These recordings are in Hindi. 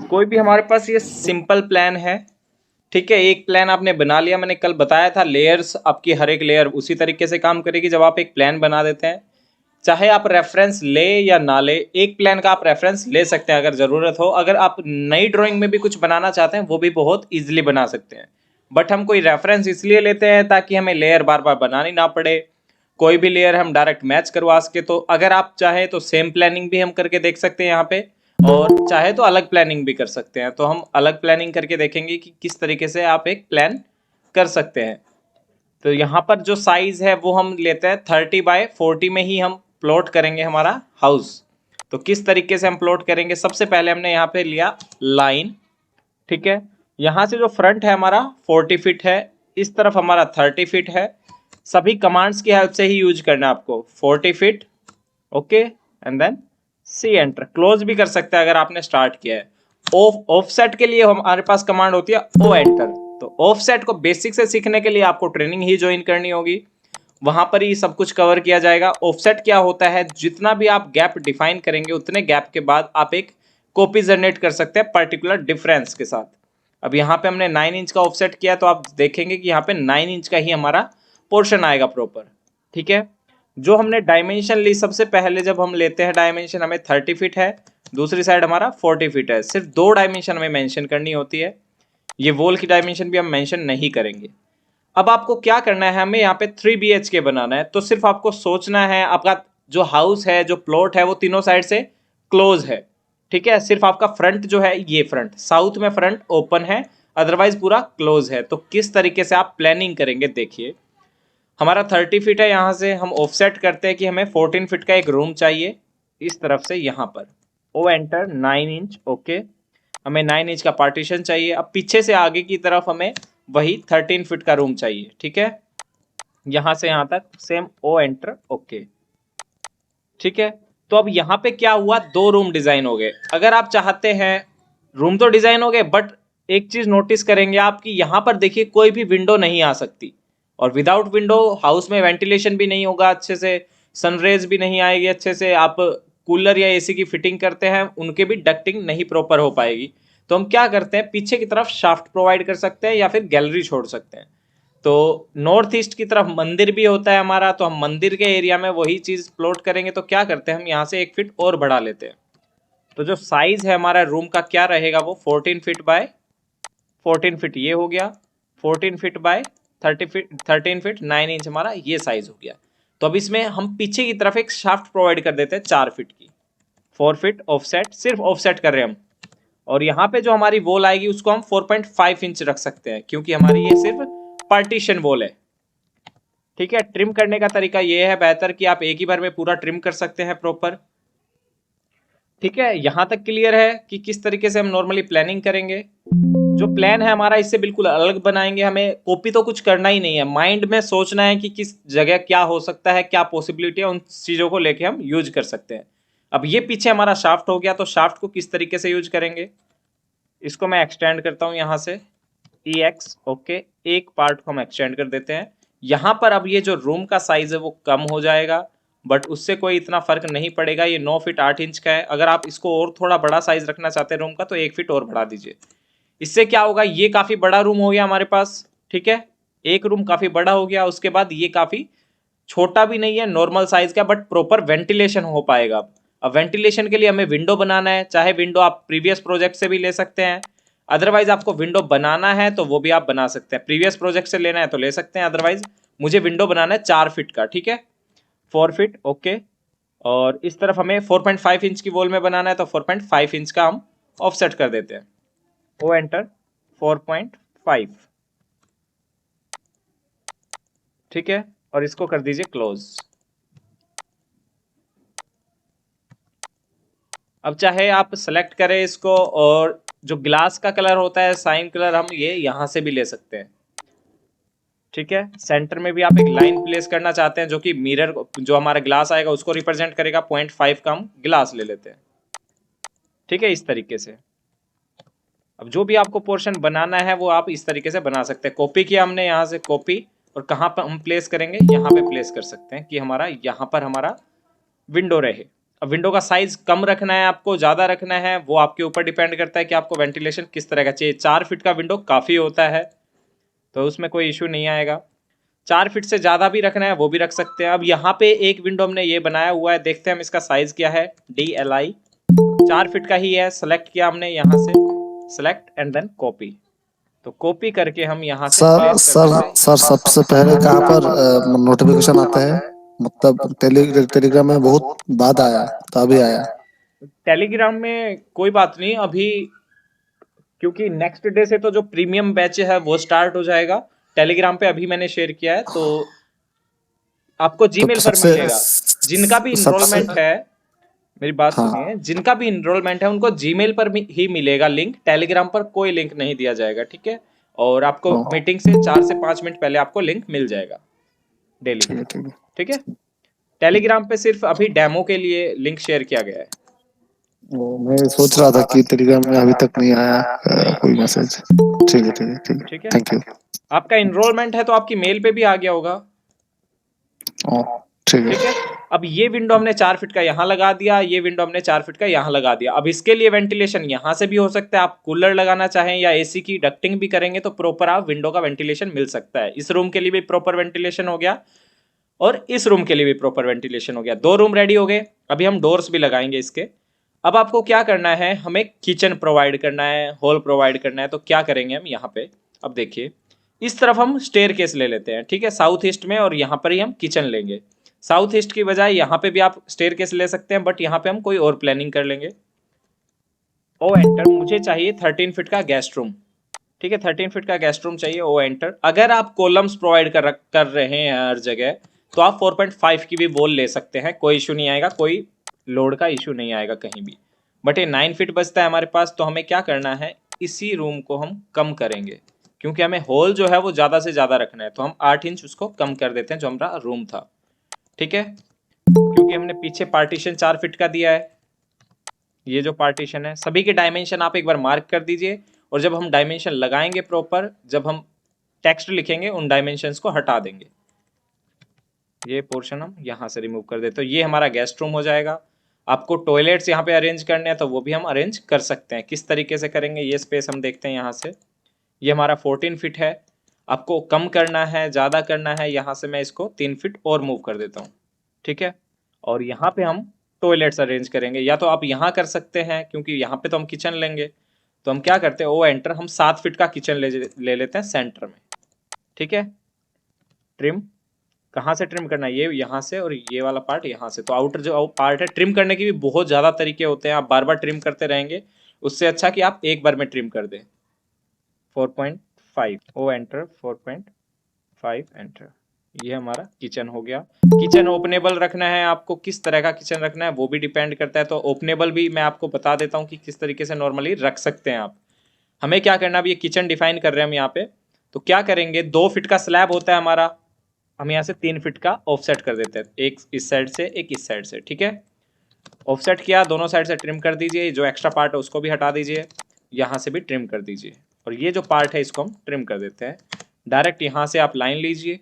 कोई भी हमारे पास ये सिंपल प्लान है, ठीक है। एक प्लान आपने बना लिया, मैंने कल बताया था लेयर्स, आपकी हर एक लेयर उसी तरीके से काम करेगी जब आप एक प्लान बना देते हैं। चाहे आप रेफरेंस ले या ना ले, एक प्लान का आप रेफरेंस ले सकते हैं अगर ज़रूरत हो। अगर आप नई ड्राइंग में भी कुछ बनाना चाहते हैं वो भी बहुत ईजिली बना सकते हैं। बट हम कोई रेफरेंस इसलिए लेते हैं ताकि हमें लेयर बार बार बनानी ना पड़े, कोई भी लेयर हम डायरेक्ट मैच करवा सके। तो अगर आप चाहें तो सेम प्लानिंग भी हम करके देख सकते हैं यहाँ पे, और चाहे तो अलग प्लानिंग भी कर सकते हैं। तो हम अलग प्लानिंग करके देखेंगे कि किस तरीके से आप एक प्लान कर सकते हैं। तो यहाँ पर जो साइज है वो हम लेते हैं 30x40 में ही हम प्लॉट करेंगे हमारा हाउस। तो किस तरीके से हम प्लॉट करेंगे, सबसे पहले हमने यहाँ पे लिया लाइन, ठीक है। यहाँ से जो फ्रंट है हमारा 40 फीट है, इस तरफ हमारा 30 फीट है। सभी कमांड्स की हेल्प से ही यूज करना है आपको। 40 feet, okay, and then C enter. Close भी कर सकते हैं अगर आपने स्टार्ट किया है। ऑफसेट के लिए हमारे पास कमांड होती है ओ एंटर। तो ऑफसेट को बेसिक से सीखने के लिए आपको ट्रेनिंग ही ज्वाइन करनी होगी, वहां पर ही सब कुछ कवर किया जाएगा। ऑफसेट क्या होता है, जितना भी आप गैप डिफाइन करेंगे उतने गैप के बाद आप एक कॉपी जनरेट कर सकते हैं पर्टिकुलर डिफरेंस के साथ। अब यहाँ पे हमने 9 इंच का ऑफसेट किया, तो आप देखेंगे कि यहाँ पे 9 इंच का ही हमारा पोर्शन आएगा प्रॉपर, ठीक है। जो हमने डायमेंशन ली, सबसे पहले जब हम लेते हैं डायमेंशन, हमें 30 फीट है, दूसरी साइड हमारा 40 फीट है। सिर्फ दो डायमेंशन हमें मेंशन करनी होती है, ये वॉल की डायमेंशन भी हम मेंशन नहीं करेंगे। अब आपको क्या करना है, हमें यहाँ पे 3 BHK बनाना है। तो सिर्फ आपको सोचना है, आपका जो हाउस है, जो प्लॉट है, वो तीनों साइड से क्लोज है, ठीक है। सिर्फ आपका फ्रंट जो है, ये फ्रंट साउथ में फ्रंट ओपन है, अदरवाइज पूरा क्लोज है। तो किस तरीके से आप प्लानिंग करेंगे, देखिए। हमारा 30 फीट है, यहाँ से हम ऑफसेट करते हैं कि हमें 14 फीट का एक रूम चाहिए इस तरफ से। यहाँ पर ओ एंटर 9 इंच, ओके। हमें 9 इंच का पार्टीशन चाहिए। अब पीछे से आगे की तरफ हमें वही 13 फीट का रूम चाहिए, ठीक है। यहां से यहां तक सेम ओ एंटर, ओके, ठीक है। तो अब यहाँ पे क्या हुआ, दो रूम डिजाइन हो गए। अगर आप चाहते हैं, रूम तो डिजाइन हो गए, बट एक चीज नोटिस करेंगे आप कि यहाँ पर देखिए कोई भी विंडो नहीं आ सकती, और विदाउट विंडो हाउस में वेंटिलेशन भी नहीं होगा अच्छे से, सनरेज भी नहीं आएगी अच्छे से। आप कूलर या एसी की फिटिंग करते हैं, उनके भी डक्टिंग नहीं प्रॉपर हो पाएगी। तो हम क्या करते हैं, पीछे की तरफ शाफ्ट प्रोवाइड कर सकते हैं या फिर गैलरी छोड़ सकते हैं। तो नॉर्थ ईस्ट की तरफ मंदिर भी होता है हमारा, तो हम मंदिर के एरिया में वही चीज प्लॉट करेंगे। तो क्या करते हैं, हम यहाँ से 1 फीट और बढ़ा लेते हैं। तो जो साइज है हमारा रूम का क्या रहेगा, वो 14 फीट बाय 14 फीट ये हो गया, 14 feet by 30 feet 13 feet 9 inch हमारा ये साइज हो गया। तो अब इसमें हम पीछे की तरफ एक शाफ्ट प्रोवाइड कर देते हैं 4 फीट की, 4 फीट ऑफसेट, सिर्फ ऑफसेट कर रहे हैं हम। और यहाँ पे जो हमारी वॉल आएगी उसको हम 4.5 इंच रख सकते हैं, क्योंकि हमारी ये सिर्फ पार्टीशन वॉल है, ठीक है। ट्रिम करने का तरीका ये है बेहतर कि आप एक ही बार में पूरा ट्रिम कर सकते हैं प्रॉपर, ठीक है। यहां तक क्लियर है कि किस तरीके से हम नॉर्मली प्लानिंग करेंगे। जो प्लान है हमारा इससे बिल्कुल अलग बनाएंगे, हमें कॉपी तो कुछ करना ही नहीं है, माइंड में सोचना है कि किस जगह क्या हो सकता है, क्या पॉसिबिलिटी है, उन चीज़ों को लेके हम यूज कर सकते हैं। अब ये पीछे हमारा शाफ्ट हो गया, तो शाफ्ट को किस तरीके से यूज करेंगे, इसको मैं एक्सटेंड करता हूँ यहाँ से EX, ओके। एक पार्ट को हम एक्सटेंड कर देते हैं यहाँ पर। अब ये जो रूम का साइज है वो कम हो जाएगा, बट उससे कोई इतना फर्क नहीं पड़ेगा। ये 9 फीट 8 इंच का है, अगर आप इसको और थोड़ा बड़ा साइज रखना चाहते हैं रूम का, तो 1 फीट और बढ़ा दीजिए। इससे क्या होगा, ये काफी बड़ा रूम हो गया हमारे पास, ठीक है। एक रूम काफी बड़ा हो गया, उसके बाद ये काफी छोटा भी नहीं है, नॉर्मल साइज का, बट प्रॉपर वेंटिलेशन हो पाएगा। अब वेंटिलेशन के लिए हमें विंडो बनाना है, चाहे विंडो आप प्रीवियस प्रोजेक्ट से भी ले सकते हैं, अदरवाइज आपको विंडो बनाना है तो वो भी आप बना सकते हैं। प्रीवियस प्रोजेक्ट से लेना है तो ले सकते हैं, अदरवाइज मुझे विंडो बनाना है 4 फीट का, ठीक है, 4 फीट, ओके। और इस तरफ हमें 4.5 इंच की वॉल में बनाना है, तो 4.5 इंच का हम ऑफसेट कर देते हैं, ओ एंटर 4.5, ठीक है। और इसको कर दीजिए क्लोज। अब चाहे आप सेलेक्ट करें इसको, और जो ग्लास का कलर होता है साइन कलर, हम ये यहां से भी ले सकते हैं, ठीक है। सेंटर में भी आप एक लाइन प्लेस करना चाहते हैं जो कि मिरर, जो हमारा ग्लास आएगा उसको रिप्रेजेंट करेगा, 0.5 का हम ग्लास ले लेते हैं, ठीक है, इस तरीके से। अब जो भी आपको पोर्शन बनाना है वो आप इस तरीके से बना सकते हैं। कॉपी किया हमने यहाँ से, कॉपी, और कहाँ पर हम प्लेस करेंगे, यहाँ पे प्लेस कर सकते हैं कि हमारा यहाँ पर हमारा विंडो रहे, अब विंडो का साइज कम रखना है आपको, ज़्यादा रखना है, वो आपके ऊपर डिपेंड करता है कि आपको वेंटिलेशन किस तरह का चाहिए। 4 फीट का विंडो काफ़ी होता है, तो उसमें कोई इशू नहीं आएगा। 4 फीट से ज़्यादा भी रखना है वो भी रख सकते हैं। अब यहाँ पे एक विंडो हमने ये बनाया हुआ है, देखते हैं हम इसका साइज़ क्या है। DLI 4 फीट का ही है, सेलेक्ट किया हमने यहाँ से, सेलेक्ट एंड देन कॉपी। तो कॉपी करके हम यहाँ से सर प्लेस कर सर देते हैं। सर सबसे पहले कहाँ पर नोटिफिकेशन आता है? मतलब टेलीग्राम में बहुत बाद आया, तभी आया। टेलीग्राम में कोई बात नहीं अभी, क्योंकि नेक्स्ट डे से तो जो प्रीमियम बैच है वो स्टार्ट हो जाएगा। टेलीग्राम पे अभी मैंने शेयर किया है, तो आपको तो जीमेल पर सबसे मिलेगा। जिनका भी सबसे इनरोलमेंट है, मेरी बात सुनिए, हाँ, जिनका भी इनरोलमेंट है उनको जीमेल पर ही मिलेगा लिंक, टेलीग्राम पर कोई लिंक नहीं दिया जाएगा, ठीक है। और आपको ओ, मीटिंग से 4 से 5 मिनट पहले आपको लिंक मिल जाएगा डेली, ठीक है ठीक है। ठीक है। टेलीग्राम पे सिर्फ अभी डेमो के लिए लिंक शेयर किया गया है। वो मैं सोच रहा था कि टेलीग्राम में अभी तक नहीं आया नहीं, कोई मैसेज। ठीक है ठीक है ठीक है, ठीक है। Thank you. आपका इनरोलमेंट है तो आपकी मेल पे भी आ गया होगा, ओ, ठीक ठीक है। है। अब ये विंडो हमने 4 फीट का यहाँ लगा दिया, ये विंडो हमने 4 फीट का यहाँ लगा दिया। अब इसके लिए वेंटिलेशन यहाँ से भी हो सकता है, आप कूलर लगाना चाहें या एसी की डक्टिंग भी करेंगे तो प्रॉपर आप विंडो का वेंटिलेशन मिल सकता है। इस रूम के लिए भी प्रॉपर वेंटिलेशन हो गया और इस रूम के लिए भी प्रॉपर वेंटिलेशन हो गया। 2 रूम रेडी हो गए। अभी हम डोर्स भी लगाएंगे इसके। अब आपको क्या करना है, हमें किचन प्रोवाइड करना है, हॉल प्रोवाइड करना है। तो क्या करेंगे हम यहाँ पे, अब देखिए इस तरफ हम स्टेयर केस ले लेते हैं, ठीक है, साउथ ईस्ट में, और यहाँ पर ही हम किचन लेंगे। साउथ ईस्ट की बजाय यहाँ पे भी आप स्टेयर केस ले सकते हैं, बट यहाँ पे हम कोई और प्लानिंग कर लेंगे। ओ एंटर, मुझे चाहिए 13 फीट का गेस्ट रूम, ठीक है, 13 फीट का गेस्ट रूम चाहिए। O enter. अगर आप कॉलम्स प्रोवाइड कर रहे हैं हर जगह, तो आप 4.5 की भी वॉल ले सकते हैं, कोई इशू नहीं आएगा, कोई लोड का इशू नहीं आएगा कहीं भी। बट ये 9 फीट बचता है हमारे पास, तो हमें क्या करना है, इसी रूम को हम कम करेंगे, क्योंकि हमें हॉल जो है वो ज़्यादा से ज़्यादा रखना है। तो हम 8 इंच उसको कम कर देते हैं जो हमारा रूम था, ठीक है। क्योंकि हमने पीछे पार्टीशन 4 फीट का दिया है। ये जो पार्टीशन है, सभी के डायमेंशन आप एक बार मार्क कर दीजिए, और जब हम डायमेंशन लगाएंगे प्रॉपर, जब हम टेक्स्ट लिखेंगे उन डायमेंशंस को हटा देंगे। ये पोर्शन हम यहाँ से रिमूव कर देते, तो ये हमारा गेस्ट रूम हो जाएगा। आपको टॉयलेट्स यहाँ पे अरेंज करने हैं तो वो भी हम अरेंज कर सकते हैं। किस तरीके से करेंगे ये स्पेस हम देखते हैं यहाँ से। ये हमारा 14 फीट है, आपको कम करना है ज़्यादा करना है, यहाँ से मैं इसको 3 फीट और मूव कर देता हूँ, ठीक है। और यहाँ पे हम टॉयलेट्स अरेंज करेंगे, या तो आप यहाँ कर सकते हैं क्योंकि यहाँ पे तो हम किचन लेंगे। तो हम क्या करते हैं, ओ एंटर, हम 7 फीट का किचन ले लेते हैं सेंटर में, ठीक है। ट्रिम, कहाँ से ट्रिम करना है, ये यहाँ से, और ये वाला पार्ट यहाँ से। तो आउटर जो पार्ट है, ट्रिम करने के भी बहुत ज़्यादा तरीके होते हैं, आप बार बार ट्रिम करते रहेंगे, उससे अच्छा कि आप एक बार में ट्रिम कर दें। 4.5 ओ एंटर, 4.5 एंटर। ये हमारा किचन हो गया। किचन ओपनेबल रखना है आपको, किस तरह का किचन रखना है वो भी डिपेंड करता है। तो ओपनेबल भी मैं आपको बता देता हूँ कि किस तरीके से नॉर्मली रख सकते हैं आप। हमें क्या करना, अब ये किचन डिफाइन कर रहे हैं हम यहाँ पे, तो क्या करेंगे, 2 फीट का स्लैब होता है हमारा, हम यहाँ से 3 फीट का ऑफसेट कर देते हैं, एक इस साइड से एक इस साइड से, ठीक है। ऑफसेट किया, दोनों साइड से ट्रिम कर दीजिए, जो एक्स्ट्रा पार्ट है उसको भी हटा दीजिए, यहाँ से भी ट्रिम कर दीजिए, और ये जो पार्ट है इसको हम ट्रिम कर देते हैं। डायरेक्ट यहाँ से आप लाइन लीजिए,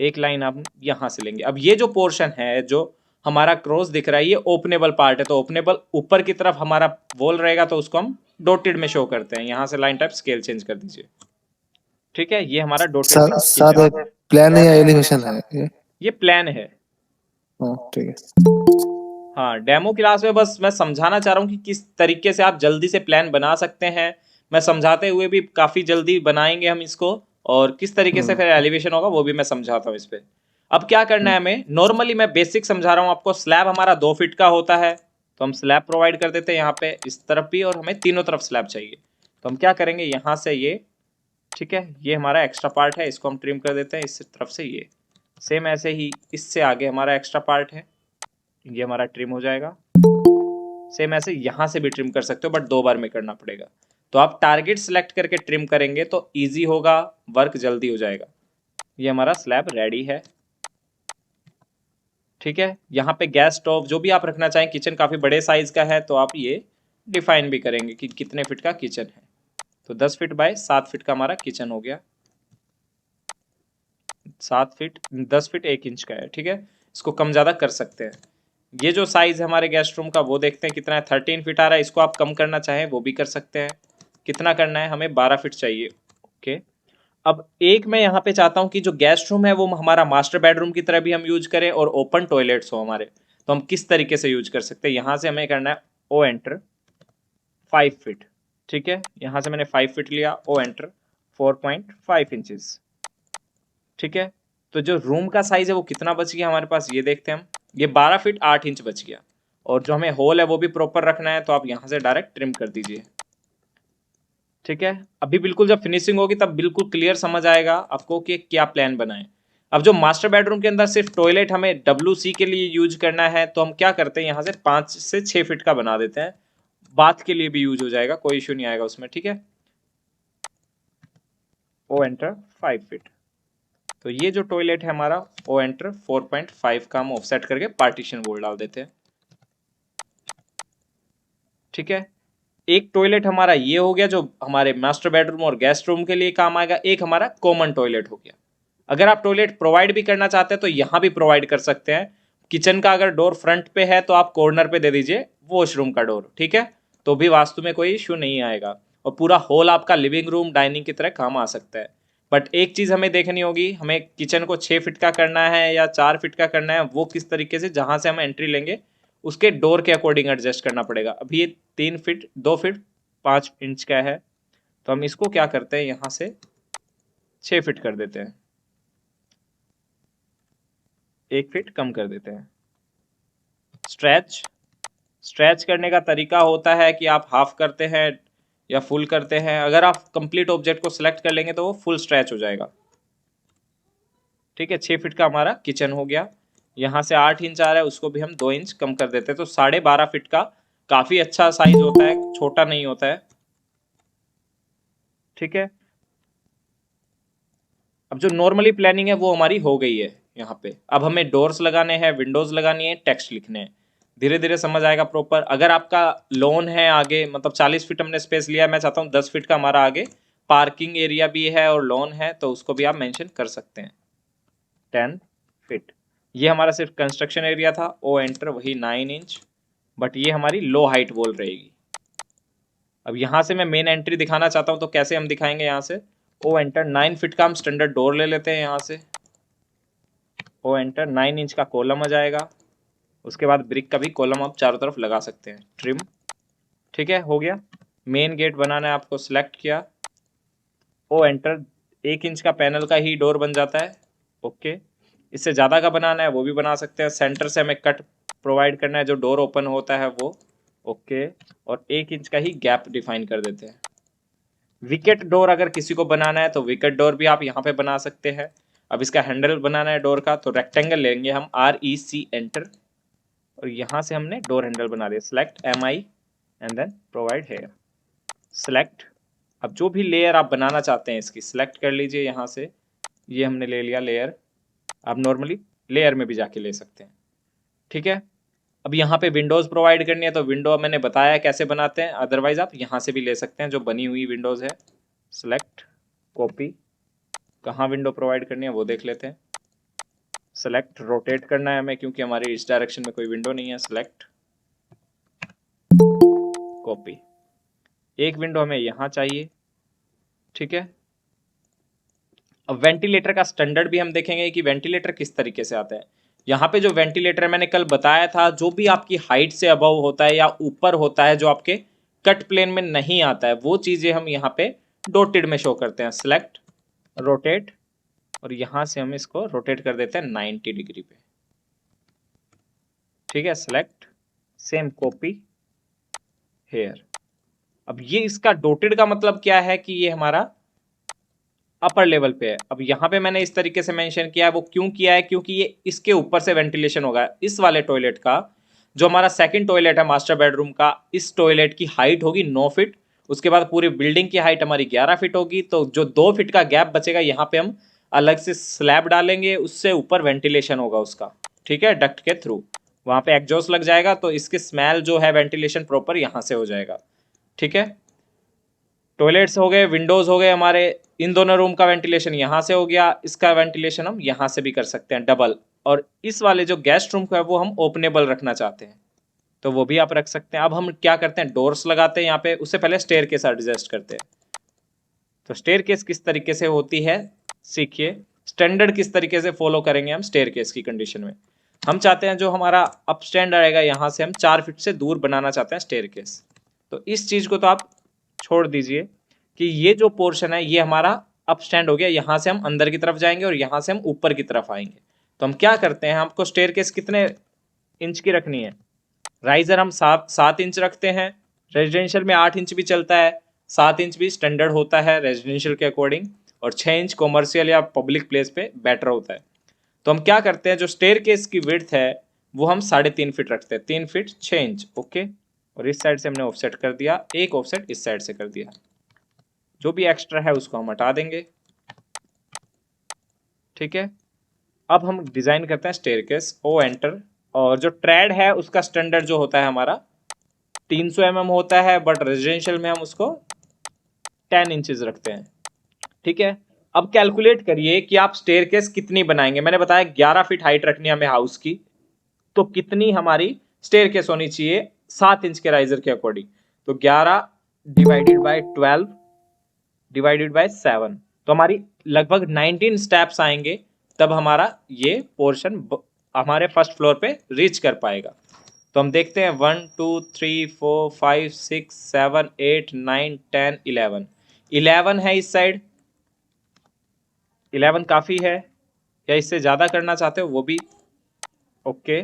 एक लाइन आप यहाँ से लेंगे। अब ये जो पोर्शन है जो हमारा क्रॉस दिख रहा है, ये ओपनेबल पार्ट है, तो ओपनेबल ऊपर की तरफ हमारा वॉल रहेगा, तो उसको हम डॉटेड में शो करते हैं। यहाँ से लाइन टाइप स्केल चेंज कर दीजिए, ठीक है। ये हमारा डॉटेड में सर किचन, प्लान या एलिवेशन है ये प्लान है। ठीक है। हाँ, डेमो क्लास में बस मैं समझाना चाह रहा हूँ कि किस तरीके से आप जल्दी से प्लान बना सकते हैं। मैं समझाते हुए भी काफ़ी जल्दी बनाएंगे हम इसको, और किस तरीके से फिर एलिवेशन होगा वो भी मैं समझाता हूँ इस पर। अब क्या करना है हमें, नॉर्मली मैं बेसिक समझा रहा हूँ आपको। स्लैब हमारा 2 फीट का होता है, तो हम स्लैब प्रोवाइड कर देते हैं यहाँ पे इस तरफ भी, और हमें तीनों तरफ स्लैब चाहिए। तो हम क्या करेंगे, यहाँ से ये, ठीक है, ये हमारा एक्स्ट्रा पार्ट है, इसको हम ट्रिम कर देते हैं इस तरफ से। ये सेम ऐसे ही इससे आगे हमारा एक्स्ट्रा पार्ट है, ये हमारा ट्रिम हो जाएगा। सेम ऐसे यहाँ से भी ट्रिम कर सकते हो, बट 2 बार में करना पड़ेगा। तो आप टारगेट सेलेक्ट करके ट्रिम करेंगे तो इजी होगा, वर्क जल्दी हो जाएगा। ये हमारा स्लैब रेडी है, ठीक है। यहाँ पे गैस स्टोव जो भी आप रखना चाहें, किचन काफ़ी बड़े साइज का है तो आप ये डिफाइन भी करेंगे कि कितने फीट का किचन है। तो 10 फीट बाय 7 फीट का हमारा किचन हो गया। 7 फीट 10 फीट 1 इंच का है, ठीक है। इसको कम ज़्यादा कर सकते हैं। ये जो साइज है हमारे गेस्ट रूम का वो देखते हैं कितना है, 13 फीट आ रहा है। इसको आप कम करना चाहें वो भी कर सकते हैं। कितना करना है, हमें 12 फीट चाहिए। ओके, अब एक मैं यहाँ पे चाहता हूँ कि जो गेस्ट रूम है वो हमारा मास्टर बेडरूम की तरह भी हम यूज करें और ओपन टॉयलेट्स हो हमारे। तो हम किस तरीके से यूज कर सकते हैं, यहाँ से हमें करना है ओ एंटर 5 फीट। ठीक है, यहाँ से मैंने 5 फीट लिया, ओ एंटर 4.5 इंचेस। ठीक है, तो जो रूम का साइज है वो कितना बच गया हमारे पास, ये देखते हैं हम। ये 12 फीट 8 इंच बच गया, और जो हमें होल है वो भी प्रॉपर रखना है, तो आप यहाँ से डायरेक्ट ट्रिम कर दीजिए। ठीक है, अभी बिल्कुल जब फिनिशिंग होगी तब बिल्कुल क्लियर समझ आएगा आपको कि क्या प्लान बनाए। अब जो मास्टर बेडरूम के अंदर सिर्फ टॉयलेट हमें WC के लिए यूज करना है, तो हम क्या करते हैं, यहाँ से 5 से 6 फीट का बना देते हैं। बाथ के लिए भी यूज हो जाएगा, कोई इश्यू नहीं आएगा उसमें। ठीक है, ओ एंटर 5 फीट। तो ये जो टॉयलेट है हमारा, ओ एंटर 4.5 का हम ऑफसेट करके पार्टीशन वॉल डाल देते हैं। ठीक है, एक टॉयलेट हमारा ये हो गया जो हमारे मास्टर बेडरूम और गेस्ट रूम के लिए काम आएगा। एक हमारा कॉमन टॉयलेट हो गया। अगर आप टॉयलेट प्रोवाइड भी करना चाहते हैं तो यहाँ भी प्रोवाइड कर सकते हैं। किचन का अगर डोर फ्रंट पे है तो आप कॉर्नर पे दे दीजिए वॉशरूम का डोर। ठीक है, तो भी वास्तु में कोई इश्यू नहीं आएगा, और पूरा हॉल आपका लिविंग रूम डाइनिंग की तरह काम आ सकता है। बट एक चीज़ हमें देखनी होगी, हमें किचन को 6 फीट का करना है या 4 फीट का करना है, वो किस तरीके से जहाँ से हम एंट्री लेंगे उसके डोर के अकॉर्डिंग एडजस्ट करना पड़ेगा। अभी ये 3 फीट 2 फीट 5 इंच का है, तो हम इसको क्या करते हैं, यहाँ से 6 फीट कर देते हैं, 1 फीट कम कर देते हैं। स्ट्रेच करने का तरीका होता है कि आप हाफ करते हैं या फुल करते हैं। अगर आप कंप्लीट ऑब्जेक्ट को सिलेक्ट कर लेंगे तो वो फुल स्ट्रेच हो जाएगा। ठीक है, 6 फीट का हमारा किचन हो गया। यहाँ से 8 इंच आ रहा है, उसको भी हम 2 इंच कम कर देते हैं, तो 12.5 फीट का काफी अच्छा साइज होता है, छोटा नहीं होता है। ठीक है, अब जो नॉर्मली प्लानिंग है वो हमारी हो गई है। यहाँ पे अब हमें डोर्स लगाने हैं, विंडोज लगानी है, टेक्स्ट लिखने हैं। धीरे धीरे समझ आएगा प्रॉपर। अगर आपका लॉन है आगे, मतलब 40 फीट हमने स्पेस लिया है, मैं चाहता हूँ 10 फीट का हमारा आगे पार्किंग एरिया भी है और लॉन है, तो उसको भी आप मेंशन कर सकते हैं 10 फीट। ये हमारा सिर्फ कंस्ट्रक्शन एरिया था, ओ एंटर वही 9 इंच, बट ये हमारी लो हाइट वॉल रहेगी। अब यहाँ से मैं मेन एंट्री दिखाना चाहता हूँ, तो कैसे हम दिखाएंगे, यहाँ से ओ एंटर 9 फीट का हम स्टैंडर्ड डोर ले लेते हैं। यहाँ से ओ एंटर 9 इंच का कॉलम आ जाएगा। उसके बाद ब्रिक का भी कॉलम आप चारों तरफ लगा सकते हैं, ट्रिम। ठीक है, हो गया। मेन गेट बनाना है आपको, सिलेक्ट किया, ओ एंटर 1 इंच का पैनल का ही डोर बन जाता है। ओके, इससे ज़्यादा का बनाना है वो भी बना सकते हैं। सेंटर से हमें कट प्रोवाइड करना है, जो डोर ओपन होता है वो। ओके, और 1 इंच का ही गैप डिफाइन कर देते हैं। विकेट डोर अगर किसी को बनाना है तो विकेट डोर भी आप यहाँ पे बना सकते हैं। अब इसका हैंडल बनाना है डोर का, तो रेक्टेंगल लेंगे हम, REC एंटर, और यहाँ से हमने डोर हैंडल बना दिया। Select MI and then provide here, select. अब जो भी लेयर आप बनाना चाहते हैं इसकी सिलेक्ट कर लीजिए यहाँ से। ये हमने ले लिया लेयर, आप नॉर्मली लेयर में भी जाके ले सकते हैं। ठीक है, अब यहाँ पे विंडोज़ प्रोवाइड करनी है, तो विंडो मैंने बताया कैसे बनाते हैं, अदरवाइज आप यहाँ से भी ले सकते हैं जो बनी हुई विंडोज़ है। सिलेक्ट, कॉपी, कहाँ विंडो प्रोवाइड करनी है वो देख लेते हैं। सेलेक्ट, रोटेट करना है हमें क्योंकि हमारी इस डायरेक्शन में कोई विंडो नहीं है। सेलेक्ट, कॉपी, एक विंडो हमें यहाँ चाहिए। ठीक है, अब वेंटिलेटर का स्टैंडर्ड भी हम देखेंगे कि वेंटिलेटर किस तरीके से आता है। यहाँ पे जो वेंटिलेटर मैंने कल बताया था, जो भी आपकी हाइट से अबव होता है या ऊपर होता है, जो आपके कट प्लेन में नहीं आता है, वो चीज़ें हम यहाँ पे डॉटेड में शो करते हैं। सिलेक्ट, रोटेट, और यहाँ से हम इसको रोटेट कर देते हैं 90 डिग्री पे। ठीक है, सेलेक्ट, सेम कॉपी, हेयर। अब ये इसका डॉटेड का मतलब क्या है कि ये हमारा अपर लेवल पे है। अब यहाँ पे मैंने इस तरीके से मेंशन किया है, वो क्यों किया है, क्योंकि ये इसके ऊपर से वेंटिलेशन होगा। इस वाले टॉयलेट का, जो हमारा सेकंड टॉयलेट है मास्टर बेडरूम का, इस टॉयलेट की हाइट होगी 9 फीट। उसके बाद पूरी बिल्डिंग की हाइट हमारी 11 फीट होगी, तो जो 2 फीट का गैप बचेगा यहाँ पे हम अलग से स्लैब डालेंगे, उससे ऊपर वेंटिलेशन होगा उसका। ठीक है, डक्ट के थ्रू वहाँ पे एग्जॉस्ट लग जाएगा, तो इसके स्मेल जो है वेंटिलेशन प्रॉपर यहाँ से हो जाएगा। ठीक है, टॉयलेट्स हो गए, विंडोज हो गए हमारे, इन दोनों रूम का वेंटिलेशन यहाँ से हो गया। इसका वेंटिलेशन हम यहाँ से भी कर सकते हैं डबल, और इस वाले जो गेस्ट रूम को है वो हम ओपनेबल रखना चाहते हैं, तो वो भी आप रख सकते हैं। अब हम क्या करते हैं, डोर्स लगाते हैं यहाँ पे, उससे पहले स्टेयरकेस एडजस्ट करते हैं। तो स्टेयरकेस किस तरीके से होती है सीखिए, स्टैंडर्ड किस तरीके से फॉलो करेंगे हम स्टेयरकेस की कंडीशन में। हम चाहते हैं जो हमारा अप स्टैंड आएगा यहाँ से हम 4 फीट से दूर बनाना चाहते हैं स्टेयरकेस। तो इस चीज को तो आप छोड़ दीजिए कि ये जो पोर्शन है ये हमारा अप स्टैंड हो गया, यहाँ से हम अंदर की तरफ जाएंगे और यहाँ से हम ऊपर की तरफ आएंगे। तो हम क्या करते हैं, हमको स्टेयरकेस कितने इंच की रखनी है, राइजर हम 7 इंच रखते हैं, रेजिडेंशियल में 8 इंच भी चलता है, 7 इंच भी स्टैंडर्ड होता है रेजिडेंशियल के अकॉर्डिंग, और 6 इंच कॉमर्शियल या पब्लिक प्लेस पे बेटर होता है। तो हम क्या करते हैं, जो स्टेयरकेस की विड्थ है वो हम 3.5 फीट रखते हैं, 3 फीट 6 इंच, ओके। और इस साइड से हमने ऑफसेट कर दिया, एक ऑफसेट इस साइड से कर दिया, जो भी एक्स्ट्रा है उसको हम हटा देंगे, ठीक है। अब हम डिजाइन करते हैं स्टेयरकेस, ओ एंटर। और जो ट्रेड है उसका स्टैंडर्ड जो होता है हमारा 300 mm होता है, बट रेजिडेंशियल में हम उसको 10 इंचेस रखते हैं, ठीक है। अब कैलकुलेट करिए कि आप स्टेयरकेस कितनी बनाएंगे। मैंने बताया 11 फीट हाइट रखनी है हमें हाउस की, तो कितनी हमारी स्टेयरकेस होनी चाहिए 7 इंच के राइजर के अकॉर्डिंग। तो 11 डिवाइडेड बाय 12 डिवाइडेड बाय 7, तो हमारी लगभग 19 स्टेप्स आएंगे, तब हमारा ये पोर्शन हमारे फर्स्ट फ्लोर पे रीच कर पाएगा। तो हम देखते हैं 1 2 3 4 5 6 7 8 9 10 11, 11 है इस साइड, 11 काफ़ी है, या इससे ज़्यादा करना चाहते हो वो भी ओके।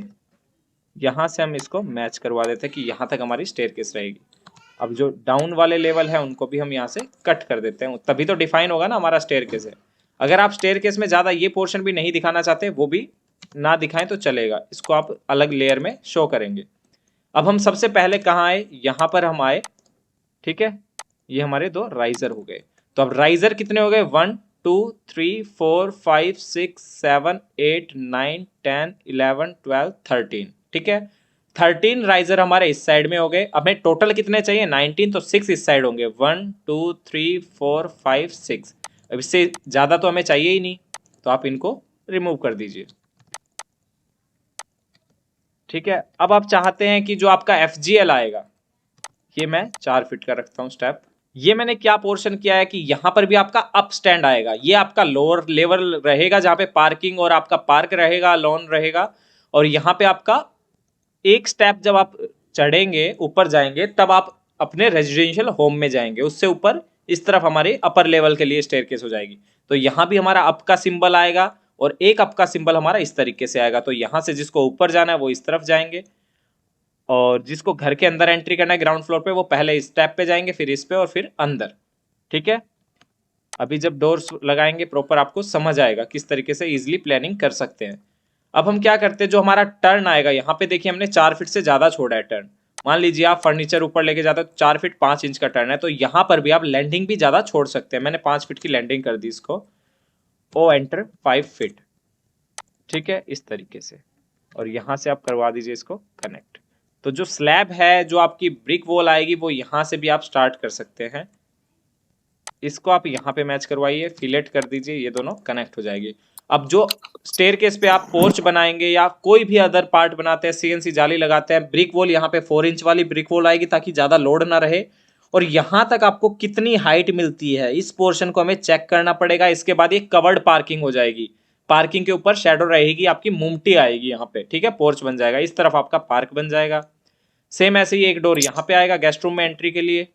यहाँ से हम इसको मैच करवा देते हैं कि यहाँ तक हमारी स्टेयरकेस रहेगी। अब जो डाउन वाले लेवल है उनको भी हम यहाँ से कट कर देते हैं, तभी तो डिफाइन होगा ना हमारा स्टेयरकेस है। अगर आप स्टेयरकेस में ज़्यादा ये पोर्शन भी नहीं दिखाना चाहते वो भी ना दिखाएं तो चलेगा, इसको आप अलग लेयर में शो करेंगे। अब हम सबसे पहले कहाँ आए, यहाँ पर हम आए, ठीक है। ये हमारे 2 राइजर हो गए। तो अब राइजर कितने हो गए, 1 2 3 4 5 6 7 8 9 10 11 12 13, ठीक है। 13 राइजर हमारे इस साइड में हो गए। अब हमें टोटल कितने चाहिए, 19, तो 6 इस साइड होंगे, 1 2 3 4 5 6। अब इससे ज़्यादा तो हमें चाहिए ही नहीं, तो आप इनको रिमूव कर दीजिए, ठीक है। अब आप चाहते हैं कि जो आपका FGL आएगा, ये मैं 4 फीट का रखता हूँ स्टेप। ये मैंने क्या पोर्शन किया है कि यहाँ पर भी आपका अप स्टैंड आएगा, ये आपका लोअर लेवल रहेगा जहाँ पे पार्किंग और आपका पार्क रहेगा, लॉन रहेगा। और यहाँ पे आपका एक स्टेप जब आप चढ़ेंगे ऊपर जाएंगे तब आप अपने रेजिडेंशियल होम में जाएंगे, उससे ऊपर इस तरफ हमारे अपर लेवल के लिए स्टेयरकेस हो जाएगी। तो यहाँ भी हमारा अप का सिंबल आएगा और एक अप का सिंबल हमारा इस तरीके से आएगा। तो यहाँ से जिसको ऊपर जाना है वो इस तरफ जाएंगे, और जिसको घर के अंदर एंट्री करना है ग्राउंड फ्लोर पे वो पहले इस स्टेप पे जाएंगे, फिर इस पे और फिर अंदर, ठीक है। अभी जब डोर्स लगाएंगे प्रॉपर आपको समझ आएगा किस तरीके से इजीली प्लानिंग कर सकते हैं। अब हम क्या करते हैं, जो हमारा टर्न आएगा यहाँ पे देखिए हमने 4 फीट से ज़्यादा छोड़ा है टर्न। मान लीजिए आप फर्नीचर ऊपर लेके जाते हो 4 फीट 5 इंच का टर्न है, तो यहाँ पर भी आप लैंडिंग भी ज़्यादा छोड़ सकते हैं। मैंने 5 फीट की लैंडिंग कर दी इसको, ओ एंटर 5 फीट, ठीक है, इस तरीके से। और यहाँ से आप करवा दीजिए इसको कनेक्ट। तो जो स्लैब है, जो आपकी ब्रिक वॉल आएगी वो यहाँ से भी आप स्टार्ट कर सकते हैं, इसको आप यहाँ पे मैच करवाइए, फिलेट कर दीजिए, ये दोनों कनेक्ट हो जाएगी। अब जो स्टेयरकेस पे आप पोर्च बनाएंगे या कोई भी अदर पार्ट बनाते हैं, CNC जाली लगाते हैं, ब्रिक वॉल यहाँ पे 4 इंच वाली ब्रिक वॉल आएगी ताकि ज़्यादा लोड ना रहे। और यहाँ तक आपको कितनी हाइट मिलती है इस पोर्शन को हमें चेक करना पड़ेगा। इसके बाद ये कवर्ड पार्किंग हो जाएगी, पार्किंग के ऊपर शेडो रहेगी, आपकी मुमटी आएगी यहाँ पे, ठीक है, पोर्च बन जाएगा, इस तरफ आपका पार्क बन जाएगा। सेम ऐसे ही एक डोर यहाँ पे आएगा गेस्ट रूम में एंट्री के लिए,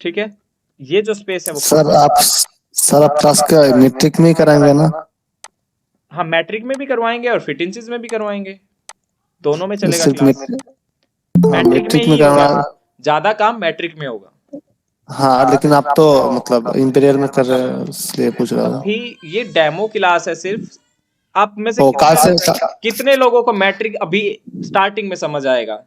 ठीक है। ये जो स्पेस है वो सर आप क्लास का मीट्रिक में ही कराएंगे ना? हाँ, मैट्रिक में भी करवाएंगे और फिट इंचेस में भी करवाएंगे, दोनों में चलेगा सिर्फ क्लास। मैट्रिक में ही करना। होगा, ज्यादा काम मैट्रिक में होगा। हाँ लेकिन आप तो मतलब इंपीरियल में कर रहे हैं इसलिए पूछ रहा हूँ। अभी ये डेमो क्लास है सिर्फ, आप में से ओ कितने लोगों को मैट्रिक अभी स्टार्टिंग में समझ आएगा।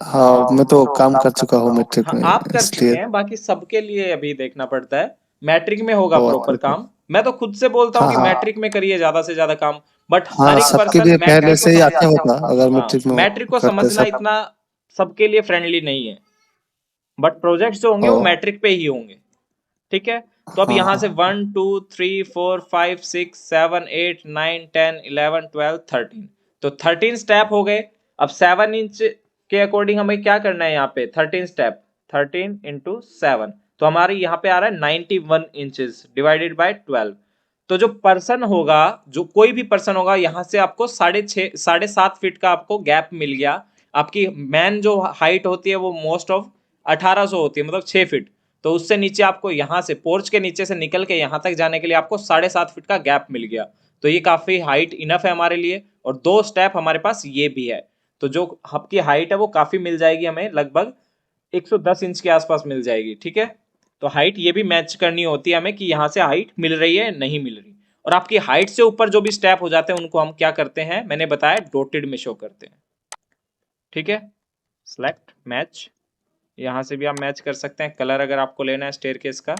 हाँ मैं तो काम कर चुका हूँ मैट्रिक हाँ, में, आप कर चुके इसलिए। हैं, बाकी सबके लिए अभी देखना पड़ता है। मैट्रिक में होगा ओ प्रॉपर अच्छा। काम। मैं तो खुद से बोलता हूँ हाँ कि हाँ मैट्रिक में करिए ज्यादा से ज्यादा काम, बट हाँ, हर एक सबके पर्सन लिए पहले मैट्रिक से ही आते होगा अगर हाँ, मैट्रिक में मैट्रिक को करते समझना सब। इतना सबके लिए फ्रेंडली नहीं है, बट प्रोजेक्ट्स जो होंगे वो ओ मैट्रिक पे ही होंगे। ठीक है। तो अब यहाँ से हाँ 1 2 3 4 5 6 7 8 9 10 11 12 13, तो 13 स्टेप हो गए। अब 7 इंच के अकॉर्डिंग हमें क्या करना है यहाँ पे, 13 स्टेप, 13 इंटू 7, तो हमारे यहाँ पे आ रहा है 91 इंचेस डिवाइडेड बाय 12। तो जो पर्सन होगा, जो कोई भी पर्सन होगा, यहाँ से आपको 6.5 फीट का आपको गैप मिल गया। आपकी मैन जो हाइट होती है वो मोस्ट ऑफ 1800 होती है, मतलब 6 फीट। तो उससे नीचे आपको यहाँ से पोर्च के नीचे से निकल के यहाँ तक जाने के लिए आपको 7.5 फीट का गैप मिल गया। तो ये काफी हाइट इनफ है हमारे लिए, और 2 स्टेप हमारे पास ये भी है। तो जो आपकी हाइट है वो काफी मिल जाएगी हमें, लगभग 110 इंच के आसपास मिल जाएगी। ठीक है, तो हाइट ये भी मैच करनी होती है हमें कि यहाँ से हाइट मिल रही है नहीं मिल रही। और आपकी हाइट से ऊपर जो भी स्टेप हो जाते हैं उनको हम क्या करते हैं, मैंने बताया डॉटेड में शो करते हैं। ठीक है, सेलेक्ट मैच, यहाँ से भी आप मैच कर सकते हैं कलर अगर आपको लेना है स्टेयरकेस का,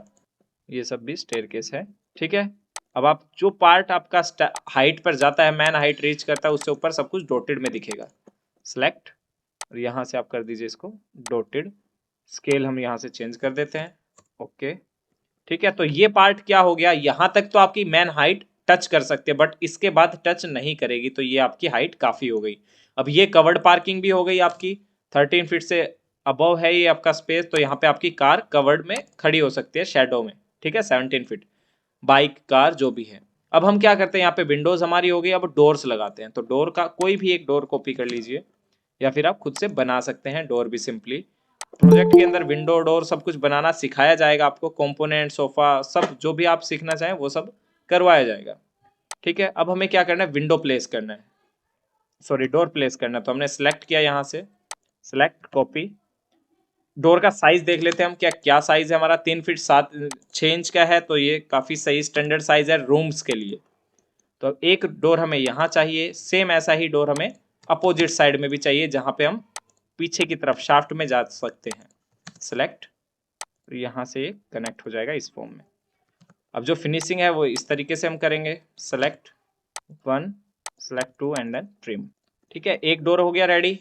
ये सब भी स्टेयरकेस है। ठीक है, अब आप जो पार्ट आपका हाइट पर जाता है, मैन हाइट रीच करता है, उससे ऊपर सब कुछ डॉटेड में दिखेगा। सेलेक्ट, और यहाँ से आप कर दीजिए इसको डॉटेड, स्केल हम यहाँ से चेंज कर देते हैं। ओके, ठीक है, तो ये पार्ट क्या हो गया, यहाँ तक तो आपकी मैन हाइट टच कर सकते हैं, बट इसके बाद टच नहीं करेगी, तो ये आपकी हाइट काफी हो गई। अब ये कवर्ड पार्किंग भी हो गई आपकी, 13 फीट से अबव है ये आपका स्पेस, तो यहाँ पे आपकी कार कवर्ड में खड़ी हो सकती है शेडो में। ठीक है, 17 फीट, बाइक कार जो भी है। अब हम क्या करते हैं, यहाँ पे विंडोज हमारी हो गई, अब डोर्स लगाते हैं। तो डोर का कोई भी एक डोर कॉपी कर लीजिए, या फिर आप खुद से बना सकते हैं डोर भी सिंपली। प्रोजेक्ट के अंदर विंडो डोर सब कुछ बनाना सिखाया जाएगा आपको, कंपोनेंट सोफा सब जो भी आप सीखना चाहें वो सब करवाया जाएगा। ठीक है, अब हमें क्या करना है, विंडो प्लेस करना है, सॉरी डोर प्लेस करना है। तो हमने सेलेक्ट किया, यहाँ से सेलेक्ट कॉपी, डोर का साइज देख लेते हैं हम, क्या क्या साइज है हमारा, 3 फीट 6 इंच का है, तो ये काफी सही स्टैंडर्ड साइज है रूम्स के लिए। तो एक डोर हमें यहाँ चाहिए, सेम ऐसा ही डोर हमें अपोजिट साइड में भी चाहिए, जहां पे हम पीछे की तरफ शाफ्ट में जा सकते हैं। सेलेक्ट, यहाँ से कनेक्ट हो जाएगा इस फॉर्म में। अब जो फिनिशिंग है वो इस तरीके से हम करेंगे, select 1, select 2 and then trim. ठीक है, एक डोर हो गया रेडी।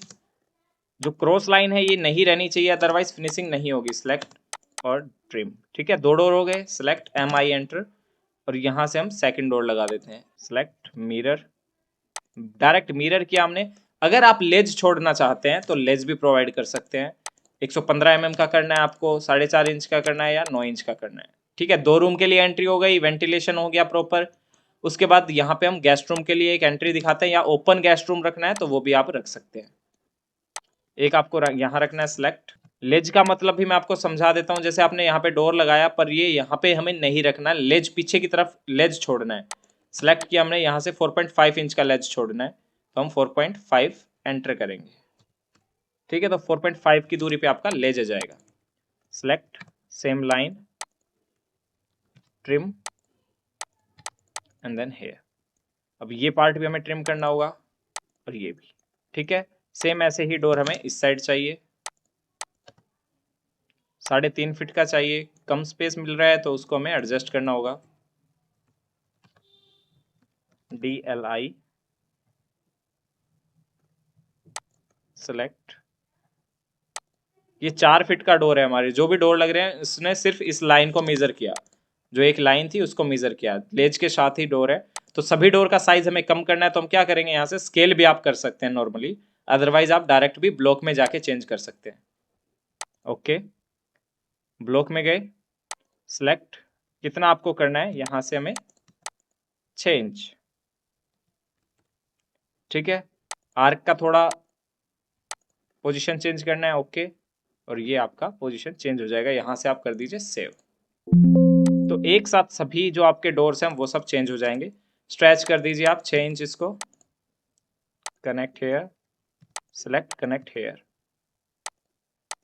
जो क्रॉस लाइन है ये नहीं रहनी चाहिए, अदरवाइज फिनिशिंग नहीं होगी। सेलेक्ट और ट्रिम। ठीक है, 2 डोर हो गए, सेलेक्ट MI एंटर, और यहाँ से हम सेकंड डोर लगा देते हैं। सेलेक्ट मिरर, डायरेक्ट मिरर किया हमने। अगर आप लेज छोड़ना चाहते हैं तो लेज भी प्रोवाइड कर सकते हैं। 115 mm का करना है आपको, 4.5 इंच का करना है, या 9 इंच का करना है। ठीक है, 2 रूम के लिए एंट्री हो गई, वेंटिलेशन हो गया प्रॉपर। उसके बाद यहाँ पे हम गेस्ट रूम के लिए एक एंट्री दिखाते हैं, या ओपन गेस्ट रूम रखना है तो वो भी आप रख सकते हैं। एक आपको यहाँ रखना है सेलेक्ट। लेज का मतलब भी मैं आपको समझा देता हूँ, जैसे आपने यहाँ पे डोर लगाया, पर ये यहाँ पे हमें नहीं रखना है, लेज पीछे की तरफ लेज छोड़ना है। सेलेक्ट किया हमने, यहाँ से 4.5 इंच का लेज छोड़ना है, तो हम 4.5 एंटर करेंगे। ठीक है, तो 4.5 की दूरी पे आपका लेज आ जाएगा। Select same line, trim and then here. अब ये पार्ट भी हमें ट्रिम करना होगा, और ये भी। ठीक है, सेम ऐसे ही डोर हमें इस साइड चाहिए, 3.5 फीट का चाहिए, कम स्पेस मिल रहा है तो उसको हमें एडजस्ट करना होगा। DLI, select. ये 4 फीट का डोर है हमारे, जो भी डोर लग रहे हैं इसने सिर्फ इस लाइन को मेजर किया, जो एक लाइन थी उसको मेजर किया, लेज के साथ ही डोर है। तो सभी डोर का साइज हमें कम करना है, तो हम क्या करेंगे, यहाँ से स्केल भी आप कर सकते हैं नॉर्मली, अदरवाइज आप डायरेक्ट भी ब्लॉक में जाके चेंज कर सकते हैं। ओके, ब्लॉक में गए, सेलेक्ट, कितना आपको करना है, यहाँ से हमें 6 इंच। ठीक है, आर्क का थोड़ा पोजीशन चेंज करना है। ओके, और ये आपका पोजीशन चेंज हो जाएगा, यहाँ से आप कर दीजिए सेव। तो एक साथ सभी जो आपके डोर्स हैं वो सब चेंज हो जाएंगे। स्ट्रेच कर दीजिए आप 6 इंच इसको, connect here, select connect here.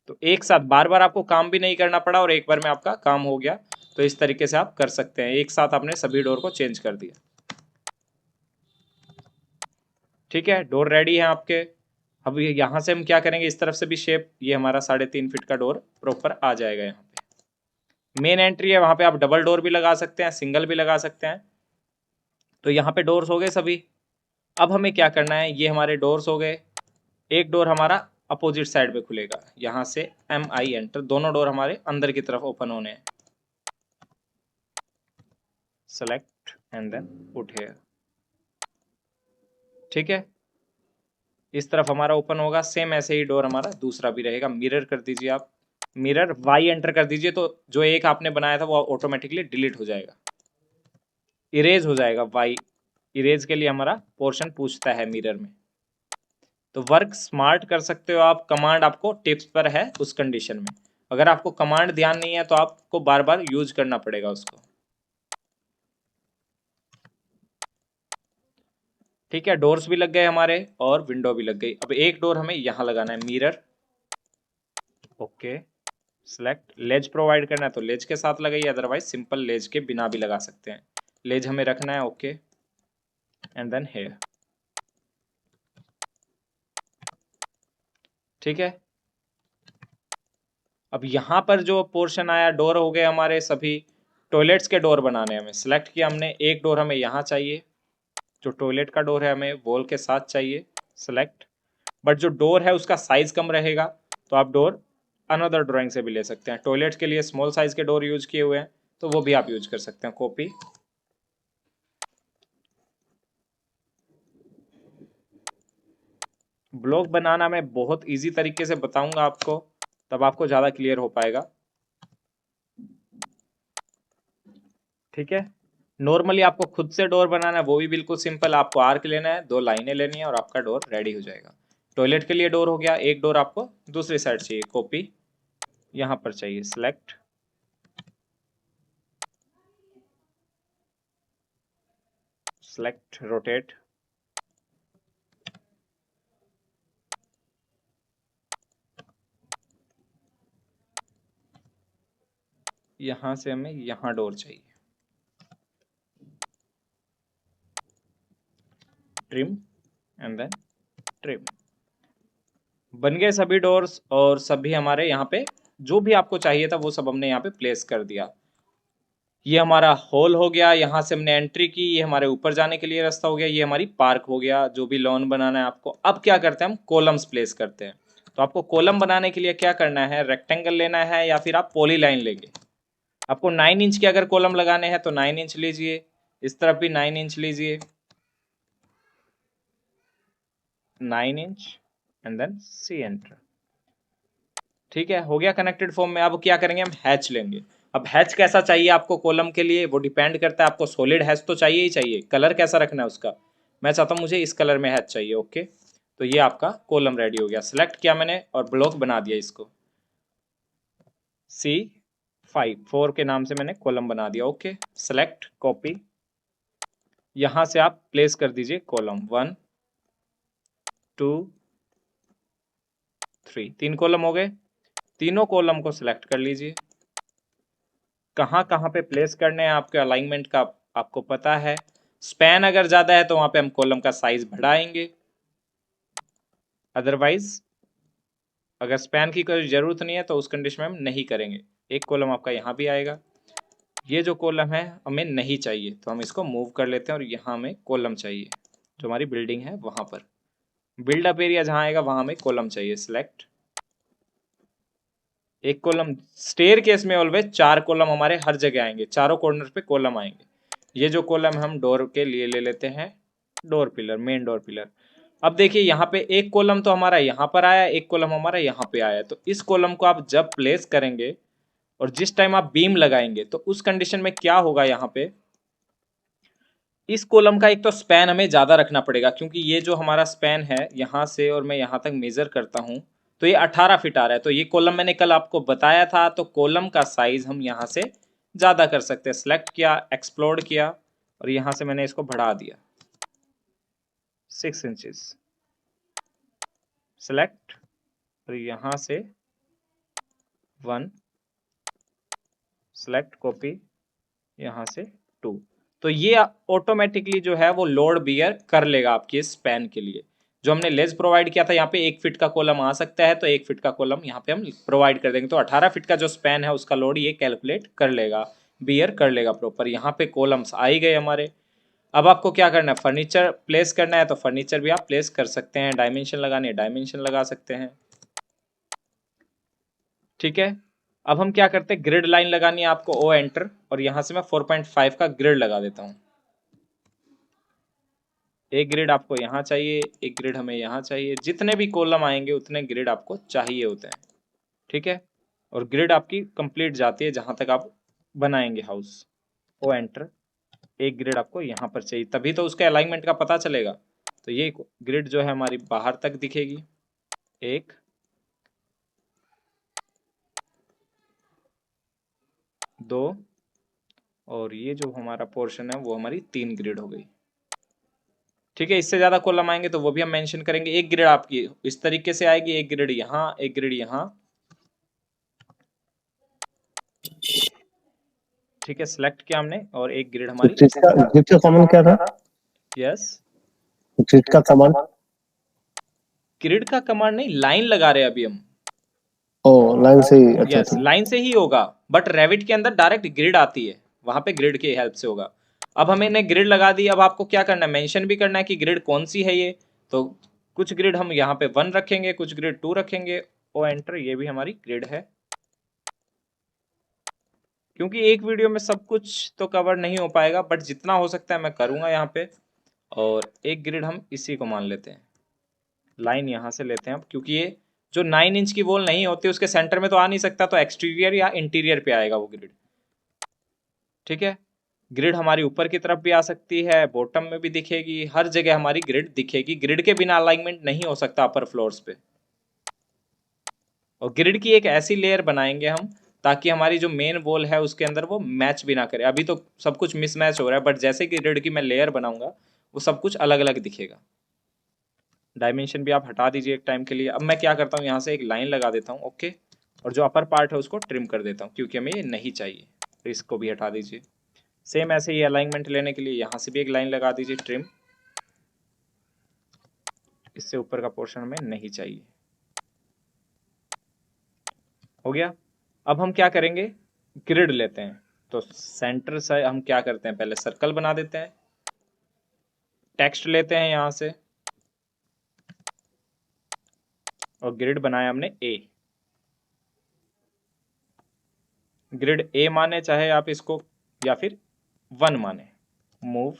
तो एक साथ बार बार आपको काम भी नहीं करना पड़ा, और एक बार में आपका काम हो गया। तो इस तरीके से आप कर सकते हैं, एक साथ आपने सभी डोर को चेंज कर दिया। ठीक है, डोर रेडी है आपके। अब यहाँ से हम क्या करेंगे, इस तरफ से भी शेप, ये हमारा 3.5 फीट का डोर प्रॉपर आ जाएगा। यहाँ पे मेन एंट्री है, वहां पे आप डबल डोर भी लगा सकते हैं, सिंगल भी लगा सकते हैं। तो यहाँ पे डोर्स हो गए सभी। अब हमें क्या करना है, ये हमारे डोर्स हो गए। एक डोर हमारा अपोजिट साइड पे खुलेगा, यहाँ से MI एंटर, दोनों डोर हमारे अंदर की तरफ ओपन होने हैं। Select and then put here. ठीक है, इस तरफ हमारा ओपन होगा। सेम ऐसे ही डोर हमारा दूसरा भी रहेगा। मिरर कर दीजिए आप, मिरर वाई एंटर कर दीजिए, तो जो एक आपने बनाया था वो ऑटोमेटिकली डिलीट हो जाएगा, इरेज हो जाएगा। वाई इरेज के लिए हमारा पोर्शन पूछता है मिरर में। तो वर्क स्मार्ट कर सकते हो आप, कमांड आपको टिप्स पर है उस कंडीशन में। अगर आपको कमांड ध्यान नहीं है तो आपको बार बार यूज करना पड़ेगा उसको। ठीक है, डोर्स भी लग गए हमारे और विंडो भी लग गई। अब एक डोर हमें यहां लगाना है, मिरर, ओके। सेलेक्ट लेज प्रोवाइड करना है तो लेज के साथ लगाइए, अदरवाइज सिंपल लेज के बिना भी लगा सकते हैं। लेज हमें रखना है, ओके, एंड देन हेयर। ठीक है, अब यहां पर जो पोर्शन आया, डोर हो गए हमारे सभी। टॉयलेट्स के डोर बनाने हमें सेलेक्ट किया हमने, एक डोर हमें यहाँ चाहिए, जो टॉयलेट का डोर है हमें वॉल के साथ चाहिए, सेलेक्ट। बट जो डोर है उसका साइज कम रहेगा, तो आप डोर अनदर ड्राइंग से भी ले सकते हैं। टॉयलेट के लिए स्मॉल साइज के डोर यूज किए हुए हैं, तो वो भी आप यूज कर सकते हैं। कॉपी, ब्लॉक बनाना मैं बहुत इजी तरीके से बताऊंगा आपको, तब आपको ज्यादा क्लियर हो पाएगा। ठीक है, नॉर्मली आपको खुद से डोर बनाना है, वो भी बिल्कुल सिंपल। आपको आर्क लेना है, 2 लाइनें लेनी है और आपका डोर रेडी हो जाएगा। टॉयलेट के लिए डोर हो गया, एक डोर आपको दूसरी साइड चाहिए, कॉपी, यहां पर चाहिए, सिलेक्ट, सेलेक्ट, रोटेट, यहां से हमें यहां डोर चाहिए, ट्रिम एंड देन ट्रिम। बन गए सभी डोर्स, और सभी हमारे यहाँ पे जो भी आपको चाहिए था वो सब हमने यहाँ पे प्लेस कर दिया। ये हमारा हॉल हो गया, यहाँ से हमने एंट्री की, ये हमारे ऊपर जाने के लिए रास्ता हो गया, ये हमारी पार्क हो गया, जो भी लॉन बनाना है आपको। अब क्या करते हैं हम, कॉलम्स प्लेस करते हैं। तो आपको कॉलम बनाने के लिए क्या करना है, रेक्टेंगल लेना है या फिर आप पॉली लाइन लेंगे। आपको 9 इंच के अगर कॉलम लगाने हैं तो 9 इंच लीजिए, इस तरफ भी 9 इंच लीजिए, 9 inch and then C enter. ठीक है, हो गया कनेक्टेड फॉर्म में। अब क्या करेंगे, हम हैच लेंगे। अब हैच कैसा चाहिए आपको कॉलम के लिए, वो डिपेंड करता है। आपको सॉलिड हैच तो चाहिए ही चाहिए, कलर कैसा रखना है उसका। मैं चाहता हूँ मुझे इस कलर में हैच चाहिए, ओके। तो ये आपका कॉलम रेडी हो गया, सेलेक्ट किया मैंने और ब्लॉक बना दिया इसको, C5 4 के नाम से मैंने कॉलम बना दिया, ओके। सेलेक्ट, कॉपी, यहां से आप प्लेस कर दीजिए कॉलम 1 2 3, 3 कॉलम हो गए। तीनों कॉलम को सिलेक्ट कर लीजिए। कहाँ कहाँ पे प्लेस करने हैं आपके अलाइनमेंट का आपको पता है। स्पैन अगर ज्यादा है तो वहां पे हम कॉलम का साइज बढ़ाएंगे, अदरवाइज अगर स्पैन की कोई जरूरत नहीं है तो उस कंडीशन में हम नहीं करेंगे। एक कॉलम आपका यहाँ भी आएगा। ये जो कॉलम है हमें नहीं चाहिए तो हम इसको मूव कर लेते हैं, और यहाँ हमें कॉलम चाहिए जो हमारी बिल्डिंग है वहां पर। बिल्डअप एरिया जहाँ आएगा वहां हमें कॉलम चाहिए, सिलेक्ट, एक कॉलम। स्टेयर केस में ऑलवेज 4 कॉलम हमारे हर जगह आएंगे, चारों कॉर्नर पे कॉलम आएंगे। ये जो कॉलम हम डोर के लिए ले लेते हैं, door pillar, main door pillar. अब देखिए यहाँ पे एक कॉलम तो हमारा यहाँ पर आया, एक कॉलम हमारा यहाँ पे आया। तो इस कॉलम को आप जब प्लेस करेंगे और जिस टाइम आप बीम लगाएंगे तो उस कंडीशन में क्या होगा, यहाँ पे इस कॉलम का एक तो स्पैन हमें ज्यादा रखना पड़ेगा, क्योंकि ये जो हमारा स्पैन है यहाँ से और मैं यहाँ तक मेजर करता हूँ तो ये 18 फीट आ रहा है। तो ये कॉलम मैंने कल आपको बताया था, तो कॉलम का साइज हम यहाँ से ज्यादा कर सकते हैं। सेलेक्ट किया, एक्सप्लोड किया और यहाँ से मैंने इसको बढ़ा दिया 6 इंचेस, सेलेक्ट, और यहाँ से 1, सेलेक्ट, कॉपी, यहाँ से 2। तो ये ऑटोमेटिकली जो है वो लोड बियर कर लेगा आपके स्पैन के लिए। जो हमने लेज प्रोवाइड किया था, यहाँ पे 1 फीट का कॉलम आ सकता है, तो 1 फीट का कॉलम यहाँ पे हम प्रोवाइड कर देंगे। तो 18 फीट का जो स्पैन है उसका लोड ये कैलकुलेट कर लेगा, बियर कर लेगा प्रॉपर। यहाँ पे कॉलम्स आ ही गए हमारे। अब आपको क्या करना है, फर्नीचर प्लेस करना है तो फर्नीचर भी आप प्लेस कर सकते हैं। डायमेंशन लगाने, डायमेंशन लगा सकते हैं। ठीक है, अब हम क्या करते हैं, ग्रिड लाइन लगानी है आपको, ओ एंटर, और यहां से मैं 4.5 का ग्रिड लगा देता हूं। एक ग्रिड आपको यहाँ चाहिए, एक ग्रिड हमें यहाँ चाहिए, जितने भी कॉलम आएंगे उतने ग्रिड आपको चाहिए होते हैं, ठीक है। और ग्रिड आपकी कंप्लीट जाती है जहां तक आप बनाएंगे हाउस, ओ एंटर। एक ग्रिड आपको यहाँ पर चाहिए, तभी तो उसके अलाइनमेंट का पता चलेगा। तो ये ग्रिड जो है हमारी बाहर तक दिखेगी, एक, दो, और ये जो हमारा पोर्शन है वो हमारी 3 ग्रिड हो गई, ठीक है। इससे ज्यादा कॉलम आएंगे तो वो भी हम मेंशन करेंगे। एक ग्रिड आपकी इस तरीके से आएगी, एक ग्रिड यहाँ, एक ग्रिड यहाँ, ठीक है, सिलेक्ट किया हमने, और एक ग्रिड हमारी, ग्रिड का कमांड क्या था? यस, ग्रिड का कमांड, ग्रिड का कमांड नहीं, लाइन लगा रहे हैं अभी हम। ओ लाइन से ही, अच्छा यस, लाइन से ही होगा, बट रेविट के अंदर डायरेक्ट ग्रिड आती है, वहां पे ग्रिड की हेल्प से होगा। अब हमें ग्रिड लगा दी, अब आपको क्या करना है, मेंशन भी करना है कि ग्रिड कौन सी है ये। तो कुछ ग्रिड हम यहाँ पे 1 रखेंगे, कुछ ग्रिड 2 रखेंगे, ओ एंटर, ये भी हमारी ग्रिड है। क्योंकि एक वीडियो में सब कुछ तो कवर नहीं हो पाएगा, बट जितना हो सकता है मैं करूंगा यहाँ पे। और एक ग्रिड हम इसी को मान लेते हैं, लाइन यहाँ से लेते हैं अब, क्योंकि ये जो 9 इंच की वॉल नहीं होती उसके सेंटर में तो आ नहीं सकता, तो एक्सटीरियर या इंटीरियर पे आएगा वो ग्रिड, ठीक है। ग्रिड हमारी ऊपर की तरफ भी आ सकती है, बॉटम में भी दिखेगी, हर जगह हमारी ग्रिड दिखेगी। ग्रिड के बिना अलाइनमेंट नहीं हो सकता अपर फ्लोर्स पे। और ग्रिड की एक ऐसी लेयर बनाएंगे हम ताकि हमारी जो मेन वॉल है उसके अंदर वो मैच भी ना करे। अभी तो सब कुछ मिसमैच हो रहा है, बट जैसे कि ग्रिड की मैं लेयर बनाऊंगा वो सब कुछ अलग अलग दिखेगा। डायमेंशन भी आप हटा दीजिए एक टाइम के लिए। अब मैं क्या करता हूँ, यहाँ से एक लाइन लगा देता हूँ, ओके, और जो अपर पार्ट है उसको ट्रिम कर देता हूँ क्योंकि हमें ये नहीं चाहिए, तो इसको भी हटा दीजिए। सेम ऐसे ही अलाइनमेंट लेने के लिए यहाँ से भी एक लाइन लगा दीजिए, ट्रिम, इससे ऊपर का पोर्शन हमें नहीं चाहिए, हो गया। अब हम क्या करेंगे, ग्रिड लेते हैं, तो सेंटर से हम क्या करते हैं, पहले सर्कल बना देते हैं, टेक्स्ट लेते हैं यहाँ से, और ग्रिड बनाया हमने ए। ग्रिड ए माने, चाहे आप इसको या फिर 1 माने। मूव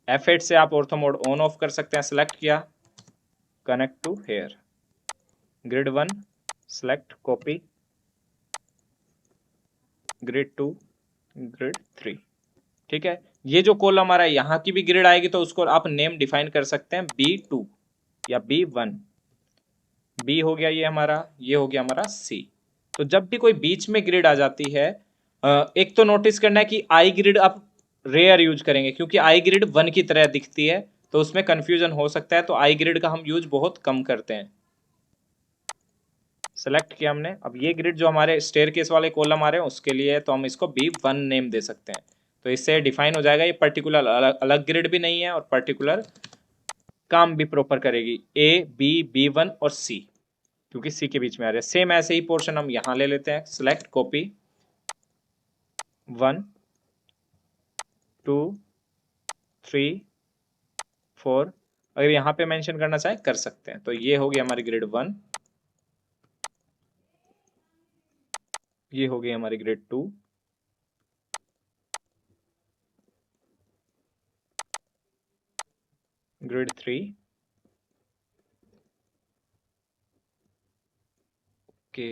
F8 से आप ऑर्थो मोड ऑन ऑफ कर सकते हैं, सिलेक्ट किया, connect to here, grid 1 select, copy, grid 2, grid 3, ठीक है। ये जो कॉलम हमारा यहाँ की भी ग्रिड आएगी तो उसको आप नेम डिफाइन कर सकते हैं, B2 या B1। बी हो गया ये हमारा, ये हो गया हमारा सी। तो जब भी कोई बीच में ग्रिड आ जाती है, एक तो नोटिस करना है कि आई ग्रिड आप रेयर यूज करेंगे क्योंकि आई ग्रिड 1 की तरह दिखती है, तो उसमें कंफ्यूजन हो सकता है, तो आई ग्रिड का हम यूज बहुत कम करते हैं। सेलेक्ट किया हमने। अब ये ग्रिड जो हमारे स्टेयरकेस वाले कॉलम आ रहे हैं उसके लिए है, तो हम इसको B1 नेम दे सकते हैं, तो इससे डिफाइन हो जाएगा। ये पर्टिकुलर अलग ग्रिड भी नहीं है और पर्टिकुलर काम भी प्रॉपर करेगी, A B B1 और C, क्योंकि सी के बीच में आ रहा है। सेम ऐसे ही पोर्शन हम यहां ले लेते हैं, सिलेक्ट, कॉपी, 1 2 3 4, अगर यहां पे मेंशन करना चाहे कर सकते हैं। तो ये हो गई हमारी ग्रिड 1, ये हो गई हमारी ग्रिड 2, ग्रिड 3, ओके।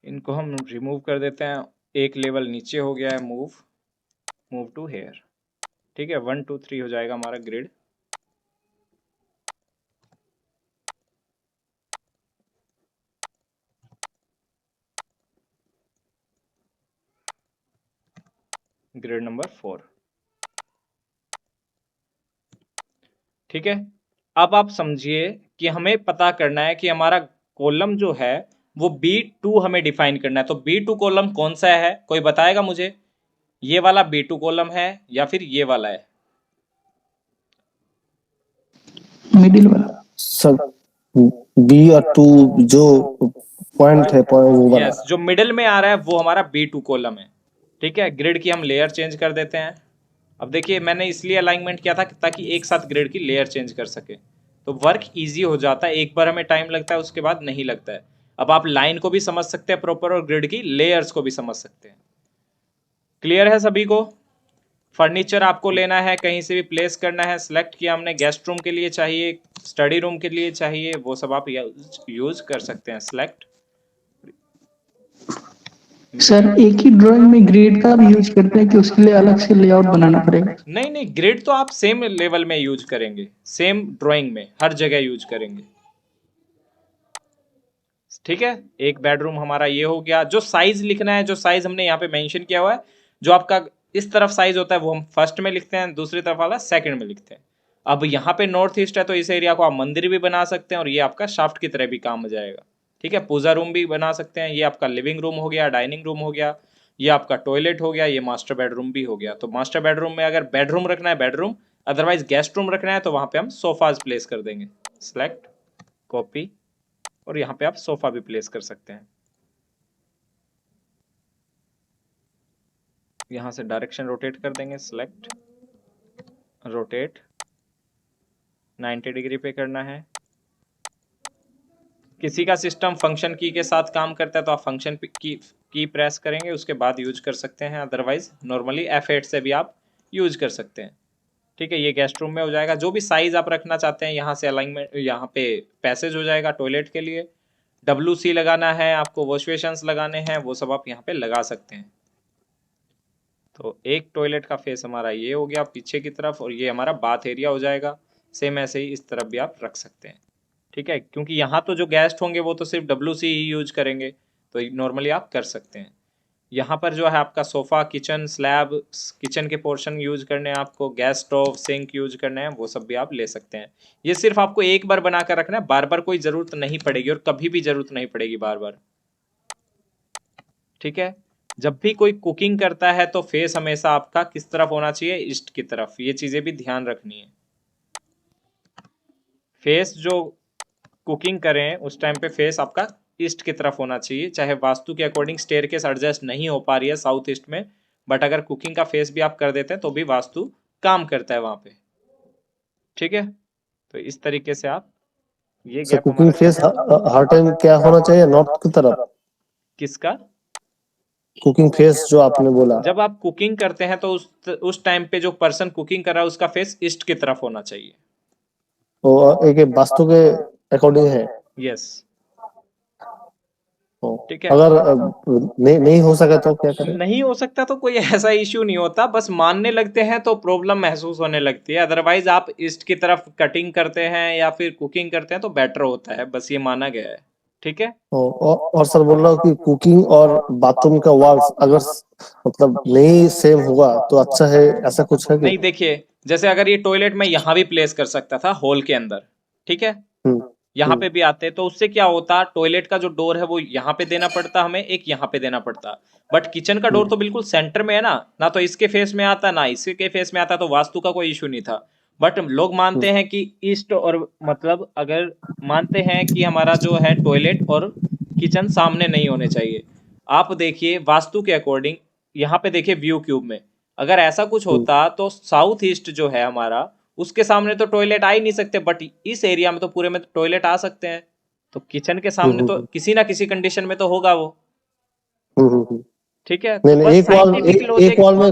इनको हम रिमूव कर देते हैं, एक लेवल नीचे हो गया है, मूव टू हेयर, ठीक है। 1 2 3 हो जाएगा हमारा ग्रिड। ग्रिड नंबर 4, ठीक है। अब आप समझिए कि हमें पता करना है कि हमारा कॉलम जो है वो B2 हमें डिफाइन करना है। तो B2 कॉलम कौन सा है, कोई बताएगा मुझे? ये वाला B2 कॉलम है या फिर ये वाला है? मिडिल वाला सब बी और 2 जो पॉइंट है, पॉइंट वो वाला। यस, जो मिडिल में आ रहा है वो हमारा B2 कॉलम है, ठीक है, ग्रिड की हम लेयर चेंज कर देते हैं। अब देखिए मैंने इसलिए अलाइनमेंट किया था ताकि एक साथ ग्रिड की लेयर चेंज कर सके, तो वर्क इजी हो जाता है। एक बार हमें टाइम लगता है, उसके बाद नहीं लगता है। अब आप लाइन को भी समझ सकते हैं प्रॉपर और ग्रिड की लेयर्स को भी समझ सकते हैं। क्लियर है सभी को? फर्नीचर आपको लेना है, कहीं से भी प्लेस करना है, सिलेक्ट किया हमने, गेस्ट रूम के लिए चाहिए, स्टडी रूम के लिए चाहिए, वो सब आप यूज कर सकते हैं। सिलेक्ट। सर एक ही ड्राइंग में ग्रेड का भी यूज करते हैं कि उसके लिए अलग से लेआउट बनाना पड़ेगा? नहीं नहीं, ग्रिड तो आप सेम लेवल में यूज करेंगे, सेम ड्राइंग में हर जगह यूज करेंगे। ठीक है, एक बेडरूम हमारा ये हो गया। जो साइज लिखना है, जो साइज हमने यहाँ पे मेंशन किया हुआ है, जो आपका इस तरफ साइज होता है वो हम फर्स्ट में लिखते हैं, दूसरी तरफ वाला सेकंड में लिखते हैं। अब यहाँ पे नॉर्थ ईस्ट है तो इस एरिया को आप मंदिर भी बना सकते हैं और ये आपका शाफ्ट की तरह भी काम हो जाएगा। ठीक है, पूजा रूम भी बना सकते हैं। ये आपका लिविंग रूम हो गया, डाइनिंग रूम हो गया, ये आपका टॉयलेट हो गया, ये मास्टर बेडरूम भी हो गया। तो मास्टर बेडरूम में अगर बेडरूम रखना है बेडरूम, अदरवाइज गेस्ट रूम रखना है तो वहां पे हम सोफाज प्लेस कर देंगे। सिलेक्ट, कॉपी, और यहाँ पे आप सोफा भी प्लेस कर सकते हैं। यहाँ से डायरेक्शन रोटेट कर देंगे। सिलेक्ट, रोटेट, 90 डिग्री पे करना है। किसी का सिस्टम फंक्शन की के साथ काम करता है तो आप फंक्शन की प्रेस करेंगे, उसके बाद यूज कर सकते हैं। अदरवाइज नॉर्मली F8 से भी आप यूज कर सकते हैं। ठीक है, ये गेस्ट रूम में हो जाएगा। जो भी साइज आप रखना चाहते हैं यहाँ से अलाइनमेंट, यहाँ पे पैसेज हो जाएगा टॉयलेट के लिए। WC लगाना है आपको, वॉश बेसिन्स लगाने हैं, वो सब आप यहाँ पे लगा सकते हैं। तो एक टॉयलेट का फेस हमारा ये हो गया पीछे की तरफ, और ये हमारा बाथ एरिया हो जाएगा। सेम ऐसे ही इस तरफ भी आप रख सकते हैं। ठीक है, क्योंकि यहाँ तो जो गेस्ट होंगे वो तो सिर्फ WC ही यूज करेंगे, तो नॉर्मली आप कर सकते हैं। यहाँ पर जो है आपका सोफा, किचन, स्लैब, किचन के पोर्शन यूज करने हैं आपको, गैस स्टोव, सिंक यूज करने हैं, वो सब भी आप ले सकते हैं। ये सिर्फ आपको एक बार बना कर रखना है, बार बार कोई जरूरत नहीं पड़ेगी, और कभी भी जरूरत नहीं पड़ेगी बार बार। ठीक है, जब भी कोई कुकिंग करता है तो फेस हमेशा आपका किस तरफ होना चाहिए? ईस्ट की तरफ। ये चीजें भी ध्यान रखनी है। फेस जो कुकिंग करें उस टाइम पे फेस आपका ईस्ट की तरफ होना चाहिए। चाहे वास्तु के अकॉर्डिंग स्टेयरकेस एडजस्ट नहीं हो पा रही है साउथ ईस्ट में, बट अगर कुकिंग का फेस भी आप कर देते हैं तो भी वास्तु काम करता है वहां पे। ठीक है, तो इस तरीके से आप ये सर गैप कुकिंग हमारा फेस हर टाइम क्या होना चाहिए, नॉर्थ की तरफ? किसका? कुकिंग फेस जो आपने बोला, जब आप कुकिंग करते हैं तो उस टाइम पे जो पर्सन कुकिंग कर रहा है उसका फेस ईस्ट की तरफ होना चाहिए। वो एक एक वास्तु के अकॉर्डिंग है। यस। ठीक है, अगर नहीं नहीं हो सका तो क्या करें? नहीं हो सकता तो कोई ऐसा इश्यू नहीं होता, बस मानने लगते हैं तो प्रॉब्लम महसूस होने लगती है। अदरवाइज आप ईस्ट की तरफ कटिंग करते हैं या फिर कुकिंग करते हैं तो बेटर होता है, बस ये माना गया है। ठीक है, और सर बोल रहा हूँ कि कुकिंग और बाथरूम का वॉल्स अगर मतलब नहीं सेम होगा तो अच्छा है, ऐसा कुछ है कि? नहीं देखिए, जैसे अगर ये टॉयलेट मैं यहाँ भी प्लेस कर सकता था हॉल के अंदर, ठीक है, यहाँ पे भी आते तो उससे क्या होता, टॉयलेट का जो डोर है वो यहाँ पे देना पड़ता हमें, एक यहाँ पे देना पड़ता। बट किचन का डोर तो बिल्कुल सेंटर में है ना, ना तो इसके फेस में आता ना इसके फेस में आता, तो वास्तु का कोई इशू नहीं था। बट लोग मानते हैं कि ईस्ट, और मतलब अगर मानते हैं कि हमारा जो है टॉयलेट और किचन सामने नहीं होने चाहिए। आप देखिए वास्तु के अकॉर्डिंग, यहाँ पे देखिए व्यू क्यूब में, अगर ऐसा कुछ होता तो साउथ ईस्ट जो है हमारा, उसके सामने तो टॉयलेट आ ही नहीं सकते, बट इस एरिया में तो पूरे में तो टॉयलेट आ सकते हैं। तो किचन के सामने तो किसी ना किसी कंडीशन में तो होगा वो। ठीक है, तो नहीं नहीं, बस एक साइंटिफिक एक लॉजिक। वॉल में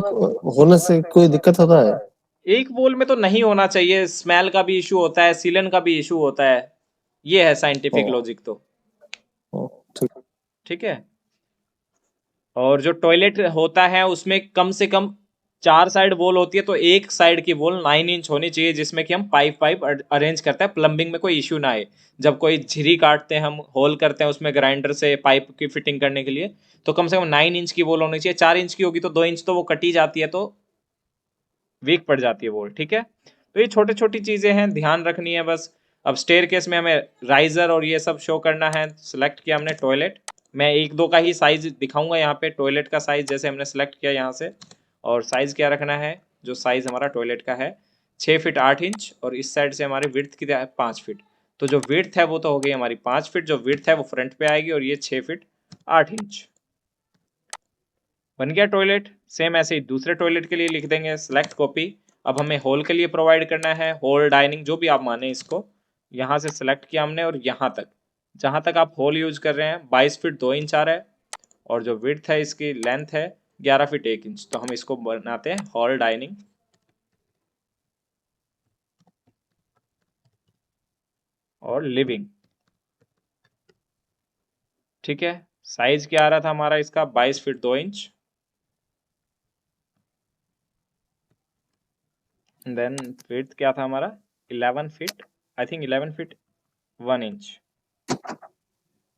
होने से कोई दिक्कत होता है? एक वॉल में तो नहीं होना चाहिए, स्मेल का भी इशू होता है, सीलन का भी इशू होता है। ये है साइंटिफिक ओ, लॉजिक तो। ओ, ठीक। ठीक है, और जो टॉयलेट होता है उसमें कम से कम 4 साइड वॉल होती है, तो एक साइड की वॉल 9 इंच होनी चाहिए, जिसमें कि हम पाइप अरेंज करते हैं, प्लम्बिंग में कोई इश्यू ना आए। जब कोई झिरी काटते हैं, हम होल करते हैं उसमें ग्राइंडर से पाइप की फिटिंग करने के लिए, तो कम से कम 9 इंच की वॉल होनी चाहिए। 4 इंच की होगी तो 2 इंच तो वो कटी जाती है, तो वीक पड़ जाती है वॉल। ठीक है, तो ये छोटी छोटी चीजें हैं, ध्यान रखनी है बस। अब स्टेयर केस में हमें राइजर और ये सब शो करना है। सिलेक्ट किया हमने टॉयलेट, मैं एक दो का ही साइज दिखाऊंगा यहाँ पे। टॉयलेट का साइज जैसे हमने सेलेक्ट किया यहाँ से, और साइज क्या रखना है, जो साइज हमारा टॉयलेट का है 6 फीट 8 इंच, और इस साइड से हमारी विड्थ कितना है 5 फीट। तो जो विड्थ है वो तो हो गई हमारी 5 फीट, जो विड्थ है वो फ्रंट पे आएगी, और ये 6 फीट 8 इंच। बन गया टॉयलेट। सेम ऐसे ही दूसरे टॉयलेट के लिए लिख देंगे सेलेक्ट कॉपी। अब हमें हॉल के लिए प्रोवाइड करना है, हॉल डाइनिंग जो भी आप माने इसको। यहाँ से सेलेक्ट किया हमने और यहाँ तक, जहाँ तक आप हॉल यूज कर रहे हैं 22 फीट 2 इंच आ रहा है, और जो विड्थ है इसकी लेंथ है 11 फीट 1 इंच। तो हम इसको बनाते हैं हॉल डाइनिंग और लिविंग। ठीक है, साइज क्या आ रहा था हमारा इसका 22 फीट 2 इंच, देन विड्थ क्या था हमारा 11 feet, I think 11 feet 1 inch.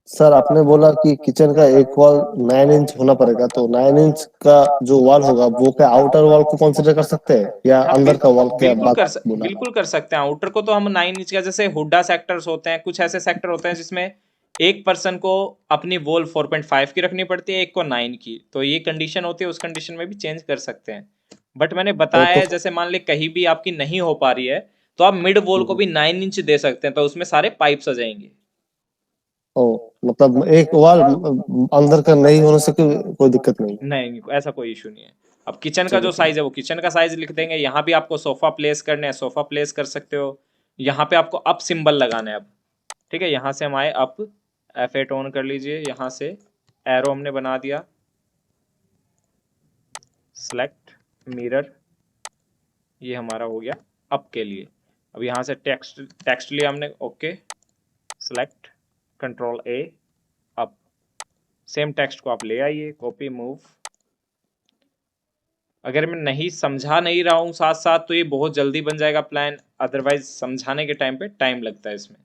Sir आपने बोला कि किचन का एक वॉल 9 इंच होना पड़ेगा, तो 9 इंच का जो वॉल होगा वो क्या आउटर वॉल को कंसिडर कर सकते हैं या हाँ अंदर का वॉल? क्या बात बोला? बिल्कुल कर सकते हैं। आउटर को तो हम 9 इंच का, जैसे हुड्डा सेक्टर्स होते हैं, कुछ ऐसे सेक्टर होते हैं जिसमें एक पर्सन को अपनी वॉल 4.5 की रखनी पड़ती है, एक को 9 की, तो ये कंडीशन होती है, उस कंडीशन में भी चेंज कर सकते हैं। बट मैंने बताया है, जैसे मान ले कहीं भी आपकी नहीं हो पा रही है तो आप मिड वॉल को भी 9 इंच दे सकते हैं, तो उसमें सारे पाइप्स आ जाएंगे। ओ, मतलब एक वॉल अंदर का नहीं होने से कोई दिक्कत नहीं? नहीं, ऐसा कोई इशू नहीं है। अब किचन का चलो जो साइज है वो किचन का साइज लिख देंगे। यहाँ भी आपको सोफा प्लेस करने हैं, सोफा प्लेस कर सकते हो। यहाँ पे आपको अप सिंबल लगाना है अब। ठीक है, यहाँ से हम आए अप, F8 ऑन कर लीजिए, यहाँ से एरो हमने बना दिया, सेलेक्ट मिरर, ये हमारा हो गया अप के लिए। अब यहाँ से टेक्स्ट लिया हमने, okay, select control A up. Same text को आप ले आइए, कॉपी मूव। अगर मैं नहीं समझा नहीं रहा हूँ साथ साथ तो ये बहुत जल्दी बन जाएगा प्लान, अदरवाइज समझाने के टाइम पे टाइम लगता है इसमें।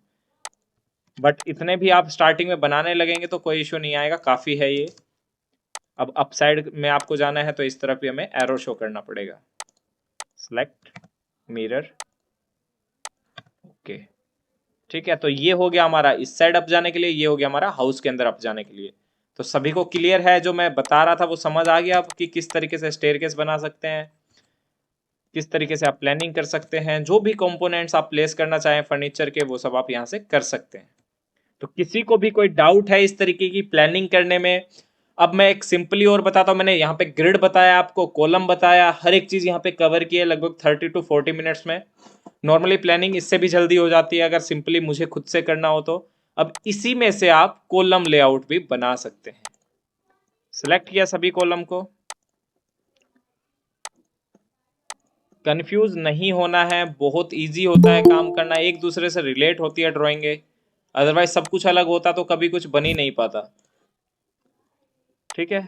बट इतने भी आप स्टार्टिंग में बनाने लगेंगे तो कोई इशू नहीं आएगा, काफ़ी है ये। अब अप साइड में आपको जाना है तो इस तरफ भी हमें एरो शो करना पड़ेगा, सेलेक्ट मिरर, ओके। ठीक है, तो ये हो गया हमारा इस साइड अप जाने के लिए, ये हो गया हमारा हाउस के अंदर अप जाने के लिए। तो सभी को क्लियर है, जो मैं बता रहा था वो समझ आ गया आप कि किस तरीके से स्टेयरकेस बना सकते हैं, किस तरीके से आप प्लानिंग कर सकते हैं, जो भी कंपोनेंट्स आप प्लेस करना चाहें फर्नीचर के वो सब आप यहाँ से कर सकते हैं। तो किसी को भी कोई डाउट है इस तरीके की प्लानिंग करने में? अब मैं एक सिंपली और बताता हूँ। मैंने यहाँ पे ग्रिड बताया, आपको कॉलम बताया, हर एक चीज यहाँ पे कवर की है लगभग 30 to 40 मिनट्स में। नॉर्मली प्लानिंग इससे भी जल्दी हो जाती है अगर सिंपली मुझे खुद से करना हो तो। अब इसी में से आप कॉलम लेआउट भी बना सकते हैं। सिलेक्ट किया सभी कॉलम को, कंफ्यूज नहीं होना है, बहुत इजी होता है काम करना, एक दूसरे से रिलेट होती है ड्राइंगें, अदरवाइज सब कुछ अलग होता तो कभी कुछ बन ही नहीं पाता। ठीक है,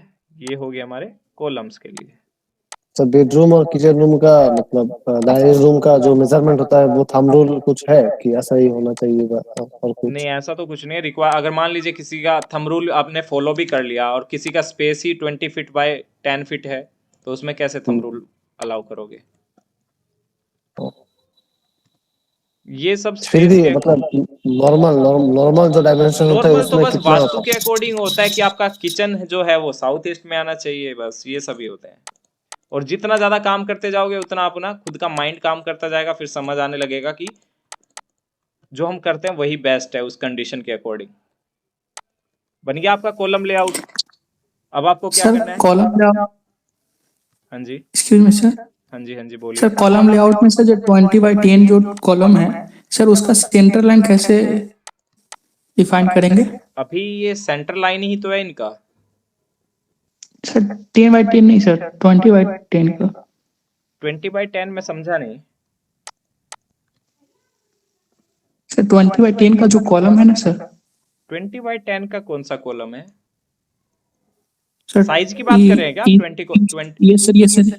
ये हो गया हमारे कॉलम्स के लिए। तो बेडरूम और किचन रूम का मतलब डाइनिंग रूम का जो मेजरमेंट होता है वो थंब रूल कुछ है कि ऐसा ही होना चाहिए और कुछ? नहीं, ऐसा तो कुछ नहीं है रिक्वायर। अगर मान लीजिए किसी का थंब रूल आपने फॉलो भी कर लिया और किसी का space he 20 feet by 10 feet है, तो उसमें कैसे थंब रूल अलाउ करोगे? ये सब फिर स्पेस भी के मतलब नॉर्मल जो डायमेंशन होता है नॉर्मल तो उसमें बस कितना? वास्तु के अकॉर्डिंग होता है कि आपका किचन जो है वो साउथ ईस्ट में आना चाहिए, बस ये सभी होते हैं। और जितना ज्यादा काम करते जाओगे उतना अपना खुद का माइंड काम करता जाएगा, फिर समझ आने लगेगा कि जो हम करते हैं वही बेस्ट है उस कंडीशन के अकॉर्डिंग। बन गया आपका कॉलम लेआउट। अब आपको क्या सर करना है? कॉलम लेआउट, हाँ जी, एक्सक्यूज मी सर, हाँ जी, हाँ जी, बोलिए। सर कॉलम लेआउट में सर जो 20 by 10 जो कॉलम है सर उसका सेंटर लाइन कैसे डिफाइन करेंगे? अभी ये सेंटर लाइन ही तो है इनका। सर 10 by 10 नहीं सर, 20 by 10 का। 20 by 10 में समझा नहीं। सर 20 by 10 का जो कॉलम है ना सर, 20 by 10 का कौन सा कॉलम है? सर साइज की बात कर रहे हैं क्या आप? 20 को 20 ये सर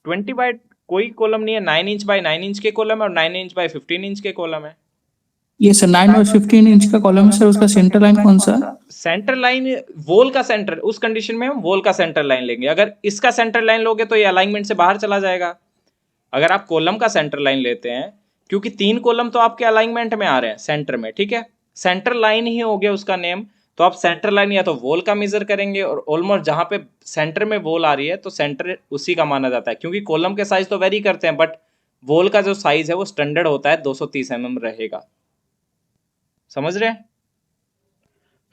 20 बाय कोई कॉलम नहीं है, 9 इंच बाय 9 इंच के कॉलम है और 9 इंच बाय 15 इंच के कॉलम है। ये सर 9 और 15 इंच का कॉलम है सर, उसका सेंटर लाइन कौन सा? सेंटर लाइन वॉल का सेंटर, उस कंडीशन में हम वॉल का सेंटर लाइन लेंगे। अगर इसका सेंटर लाइन लोगे तो ये अलाइनमेंट से बाहर चला जाएगा। अगर आप कॉलम का सेंटर लाइन लेते हैं, क्योंकि 3 कॉलम तो आपके अलाइनमेंट में आ रहे हैं सेंटर में, ठीक है, सेंटर लाइन ही हो गया उसका नेम। तो आप सेंटर लाइन या तो वॉल का मेजर करेंगे, और ऑलमोस्ट जहां पे सेंटर में वॉल आ रही है तो सेंटर उसी का माना जाता है, क्योंकि कॉलम के साइज तो वेरी करते हैं बट वॉल का जो साइज है वो स्टैंडर्ड होता है, 230 mm रहेगा। समझ रहे हैं?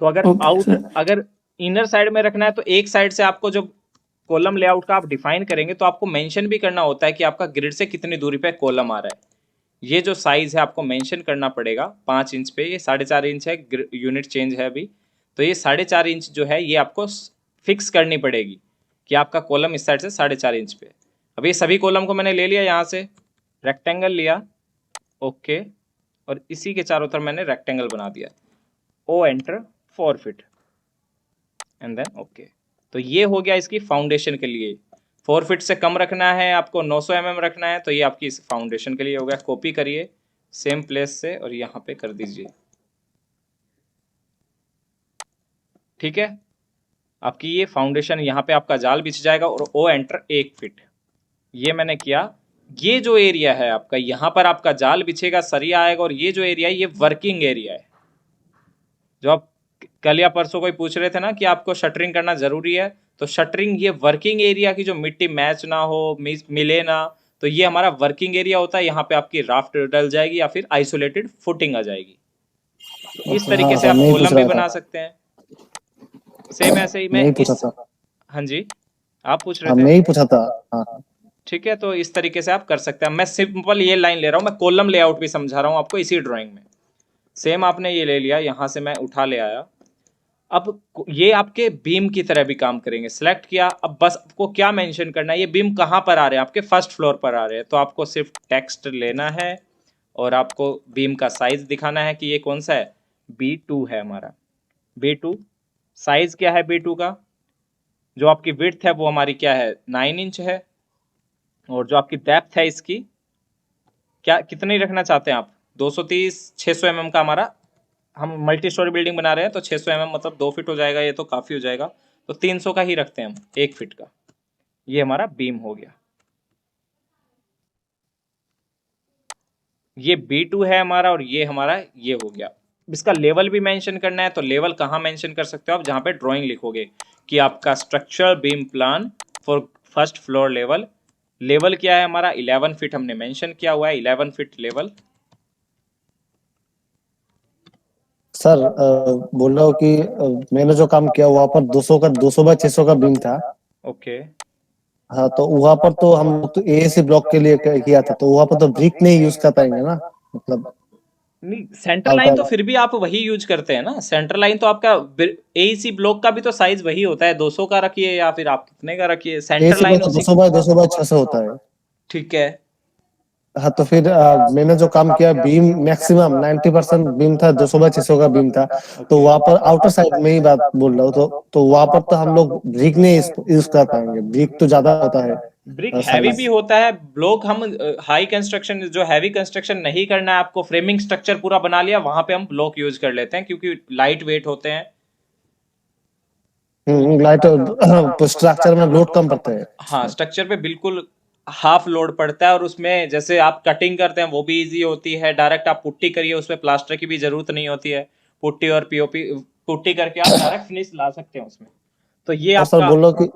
तो अगर ओके सर। अगर इनर साइड में रखना है तो एक साइड से आपको जो कॉलम लेआउट का आप डिफाइन करेंगे तो आपको मेंशन भी करना होता है कि आपका ग्रिड से कितनी दूरी पे कॉलम आ रहा है। ये जो साइज है आपको मेंशन करना पड़ेगा 5 इंच पे, ये 4.5 इंच है, यूनिट चेंज है अभी, तो ये 4.5 इंच जो है ये आपको फिक्स करनी पड़ेगी कि आपका कॉलम इस साइड से 4.5 इंच पे। अब ये सभी कॉलम को मैंने ले लिया, यहाँ से रेक्टेंगल लिया, ओके, और इसी के चारों तरफ मैंने रेक्टेंगल बना दिया, O enter 4 feet and then okay. तो ये हो गया इसकी फाउंडेशन के लिए। 4 फीट से कम रखना है आपको, 900 mm रखना है, तो ये आपकी इस फाउंडेशन के लिए हो गया। कॉपी करिए सेम प्लेस से और यहाँ पे कर दीजिए, ठीक है। आपकी ये फाउंडेशन, यहाँ पे आपका जाल बिछ जाएगा और ओ एंटर 1 फीट, ये मैंने किया। ये जो एरिया है आपका, यहाँ पर आपका जाल बिछेगा, सरिया आएगा, और ये जो एरिया है ये वर्किंग एरिया है। जो आप कल या परसों कोई पूछ रहे थे ना कि आपको शटरिंग करना जरूरी है, तो शटरिंग ये वर्किंग एरिया की, जो मिट्टी मैच ना हो, मिले ना, तो ये हमारा वर्किंग एरिया होता है। यहाँ पे आपकी राफ्ट डल जाएगी या फिर आइसोलेटेड फुटिंग आ जाएगी। इस तरीके हाँ से सर, आप मैं ही पूछ कॉलम भी रहा बना था। सकते हैं। सेम ऐसे ही मैं मैं ही पूछा इस, था। हाँ जी, आप पूछ रहे हाँ, थे। मैं ही पूछा था। हाँ। ठीक है, तो इस तरीके से आप कर सकते हैं। मैं सिंपल ये लाइन ले रहा हूँ, मैं कॉलम लेआउट भी समझा रहा हूँ आपको इसी ड्राइंग में। सेम आपने ये ले लिया, यहाँ से मैं उठा ले आया। अब ये आपके बीम की तरह भी काम करेंगे। सिलेक्ट किया, अब बस आपको क्या मेंशन करना है, ये बीम कहाँ पर आ रहे हैं, आपके फर्स्ट फ्लोर पर आ रहे हैं, तो आपको सिर्फ टेक्स्ट लेना है और आपको बीम का साइज दिखाना है कि ये कौन सा है, B2 है हमारा। B2 साइज क्या है, B2 का जो आपकी विड्थ है वो हमारी क्या है, 9 इंच है, और जो आपकी डेप्थ है इसकी क्या, कितनी रखना चाहते हैं आप, 230 600 mm का हमारा, हम मल्टी स्टोरी बिल्डिंग बना रहे हैं तो 600 mm मतलब 2 फीट हो जाएगा, ये तो काफ़ी हो जाएगा, तो 300 का ही रखते हैं हम, 1 फीट का। ये हमारा बीम हो गया। ये B2 है हमारा, और ये हमारा ये हो गया। इसका लेवल भी मेंशन करना है, तो लेवल कहाँ मेंशन कर सकते हो आप, जहाँ पे ड्राइंग लिखोगे कि आपका structural beam plan for first floor level. Level क्या है हमारा, 11 फीट हमने मेंशन किया हुआ है, 11 फीट लेवल। सर, बोल रहा हूँ कि मैंने जो काम किया वहाँ पर 200 बाय 600 का बीम था। ओके, हाँ, तो वहाँ पर तो हम लोग तो एएसी ब्लॉक के लिए किया था, तो वहाँ पर तो ब्रिक नहीं यूज कर पाएंगे ना, मतलब नहीं सेंटर लाइन तो आउटर। फिर भी आप वही यूज करते हैं ना, सेंटर लाइन तो आपका एईसी ब्लॉक का भी तो साइज वही होता है, 200 का रखिए या फिर आप कितने का रखिए, सेंटर एएसी लाइन ब्लॉक तो उसी। 200 बाय 600 होता है। ठीक है, हाँ, तो फिर मैंने जो काम किया, बीम मैक्सिमम 90% बीम था, 200 बाय 600 का बीम था। तो वहां पर आउटर साइड में ही बात बोल रहा हूँ, तो वहां पर तो हम लोग ब्रिक नहीं यूज कर पाएंगे, ब्रिक तो ज्यादा होता है ब्रिक हैवी भी साइज। होता है, ब्लॉक हम हाई कंस्ट्रक्शन, जो हैवी कंस्ट्रक्शन नहीं करना है आपको, फ्रेमिंग स्ट्रक्चर पूरा बना लिया, वहां पे हम ब्लॉक यूज कर लेते हैं क्योंकि लाइट वेट होते हैं। लाइट स्ट्रक्चर में लोड कम पड़ता है हाँ, उसमें। स्ट्रक्चर पे बिल्कुल हाफ लोड पड़ता है, और उसमें जैसे आप कटिंग करते हैं वो भी इजी होती है, डायरेक्ट आप पुट्टी करिए, उसमें प्लास्टर की भी जरूरत नहीं होती है, पुट्टी और पीओपी पुट्टी करके आप डायरेक्ट फिनिश ला सकते हैं उसमें। तो ये और सर आपका, बोल रहा हूँ कि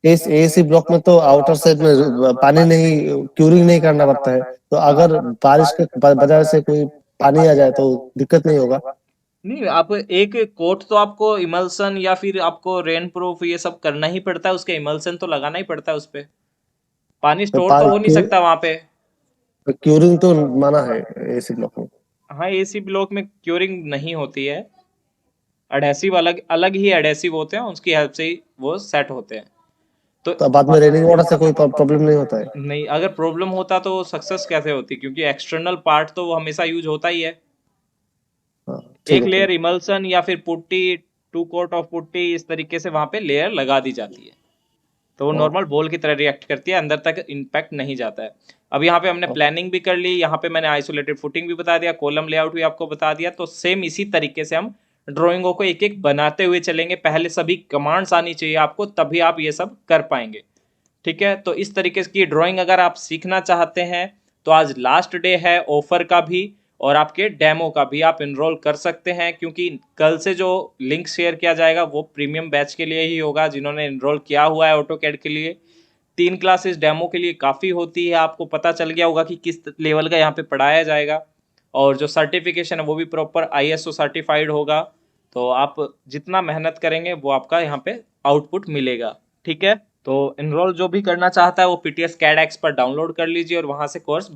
इस एसी ब्लॉक में तो आउटर साइड में पानी नहीं, क्यूरिंग नहीं करना पड़ता है, तो अगर बारिश के वजह से कोई पानी आ जाए तो दिक्कत नहीं होगा। नहीं आप एक कोट तो आपको इमल्सन या फिर आपको रेन प्रूफ ये सब करना ही पड़ता है, उसके इमल्सन तो लगाना ही पड़ता है उस पे, पानी स्टोर तो हो नहीं सकता वहां पे। क्यूरिंग तो माना है एसी ब्लॉक में। हाँ, एसी ब्लॉक में क्योरिंग नहीं होती है, एडहेसिव अलग अलग ही एडहेसिव होते हैं, उसकी हेल्प से ही वो सेट होते हैं। तो तो बाद में रेनिंग वाटर से कोई प्रॉब्लम नहीं होता है। नहीं, अगर प्रॉब्लम होता तो सक्सेस कैसे होती, क्योंकि एक्सटर्नल पार्ट तो वो हमेशा यूज होता ही है। हाँ, ठीक एक है, लेयर ठीक। इमल्सन या फिर पुट्टी, 2 कोट ऑफ पुट्टी, इस तरीके से वहां पे लेयर लगा दी जाती है, तो वो हाँ, नॉर्मल बॉल की तरह रिएक्ट करती है, अंदर तक इम्पैक्ट नहीं जाता है। अब यहाँ पे हमने हाँ। प्लानिंग भी कर ली, यहाँ पे मैंने आइसोलेटेड फुटिंग भी बता दिया, कॉलम लेआउट भी आपको बता दिया, तो सेम इसी तरीके से हम ड्राइंगों को एक एक बनाते हुए चलेंगे। पहले सभी कमांड्स आनी चाहिए आपको, तभी आप ये सब कर पाएंगे। ठीक है, तो इस तरीके की ड्राइंग अगर आप सीखना चाहते हैं तो आज लास्ट डे है ऑफर का भी और आपके डेमो का भी, आप इनरोल कर सकते हैं, क्योंकि कल से जो लिंक शेयर किया जाएगा वो प्रीमियम बैच के लिए ही होगा, जिन्होंने इनरोल किया हुआ है ऑटोकैड के लिए। 3 क्लासेस डेमो के लिए काफ़ी होती है, आपको पता चल गया होगा कि किस लेवल का यहाँ पे पढ़ाया जाएगा, और जो सर्टिफिकेशन है वो भी प्रॉपर ISO सर्टिफाइड होगा। तो आप जितना मेहनत करेंगे वो आपका यहाँ पे आउटपुट मिलेगा। ठीक है, तो इनरोल जो भी करना चाहता है वो PTS CAD X पर डाउनलोड कर लीजिए और वहां से कोर्स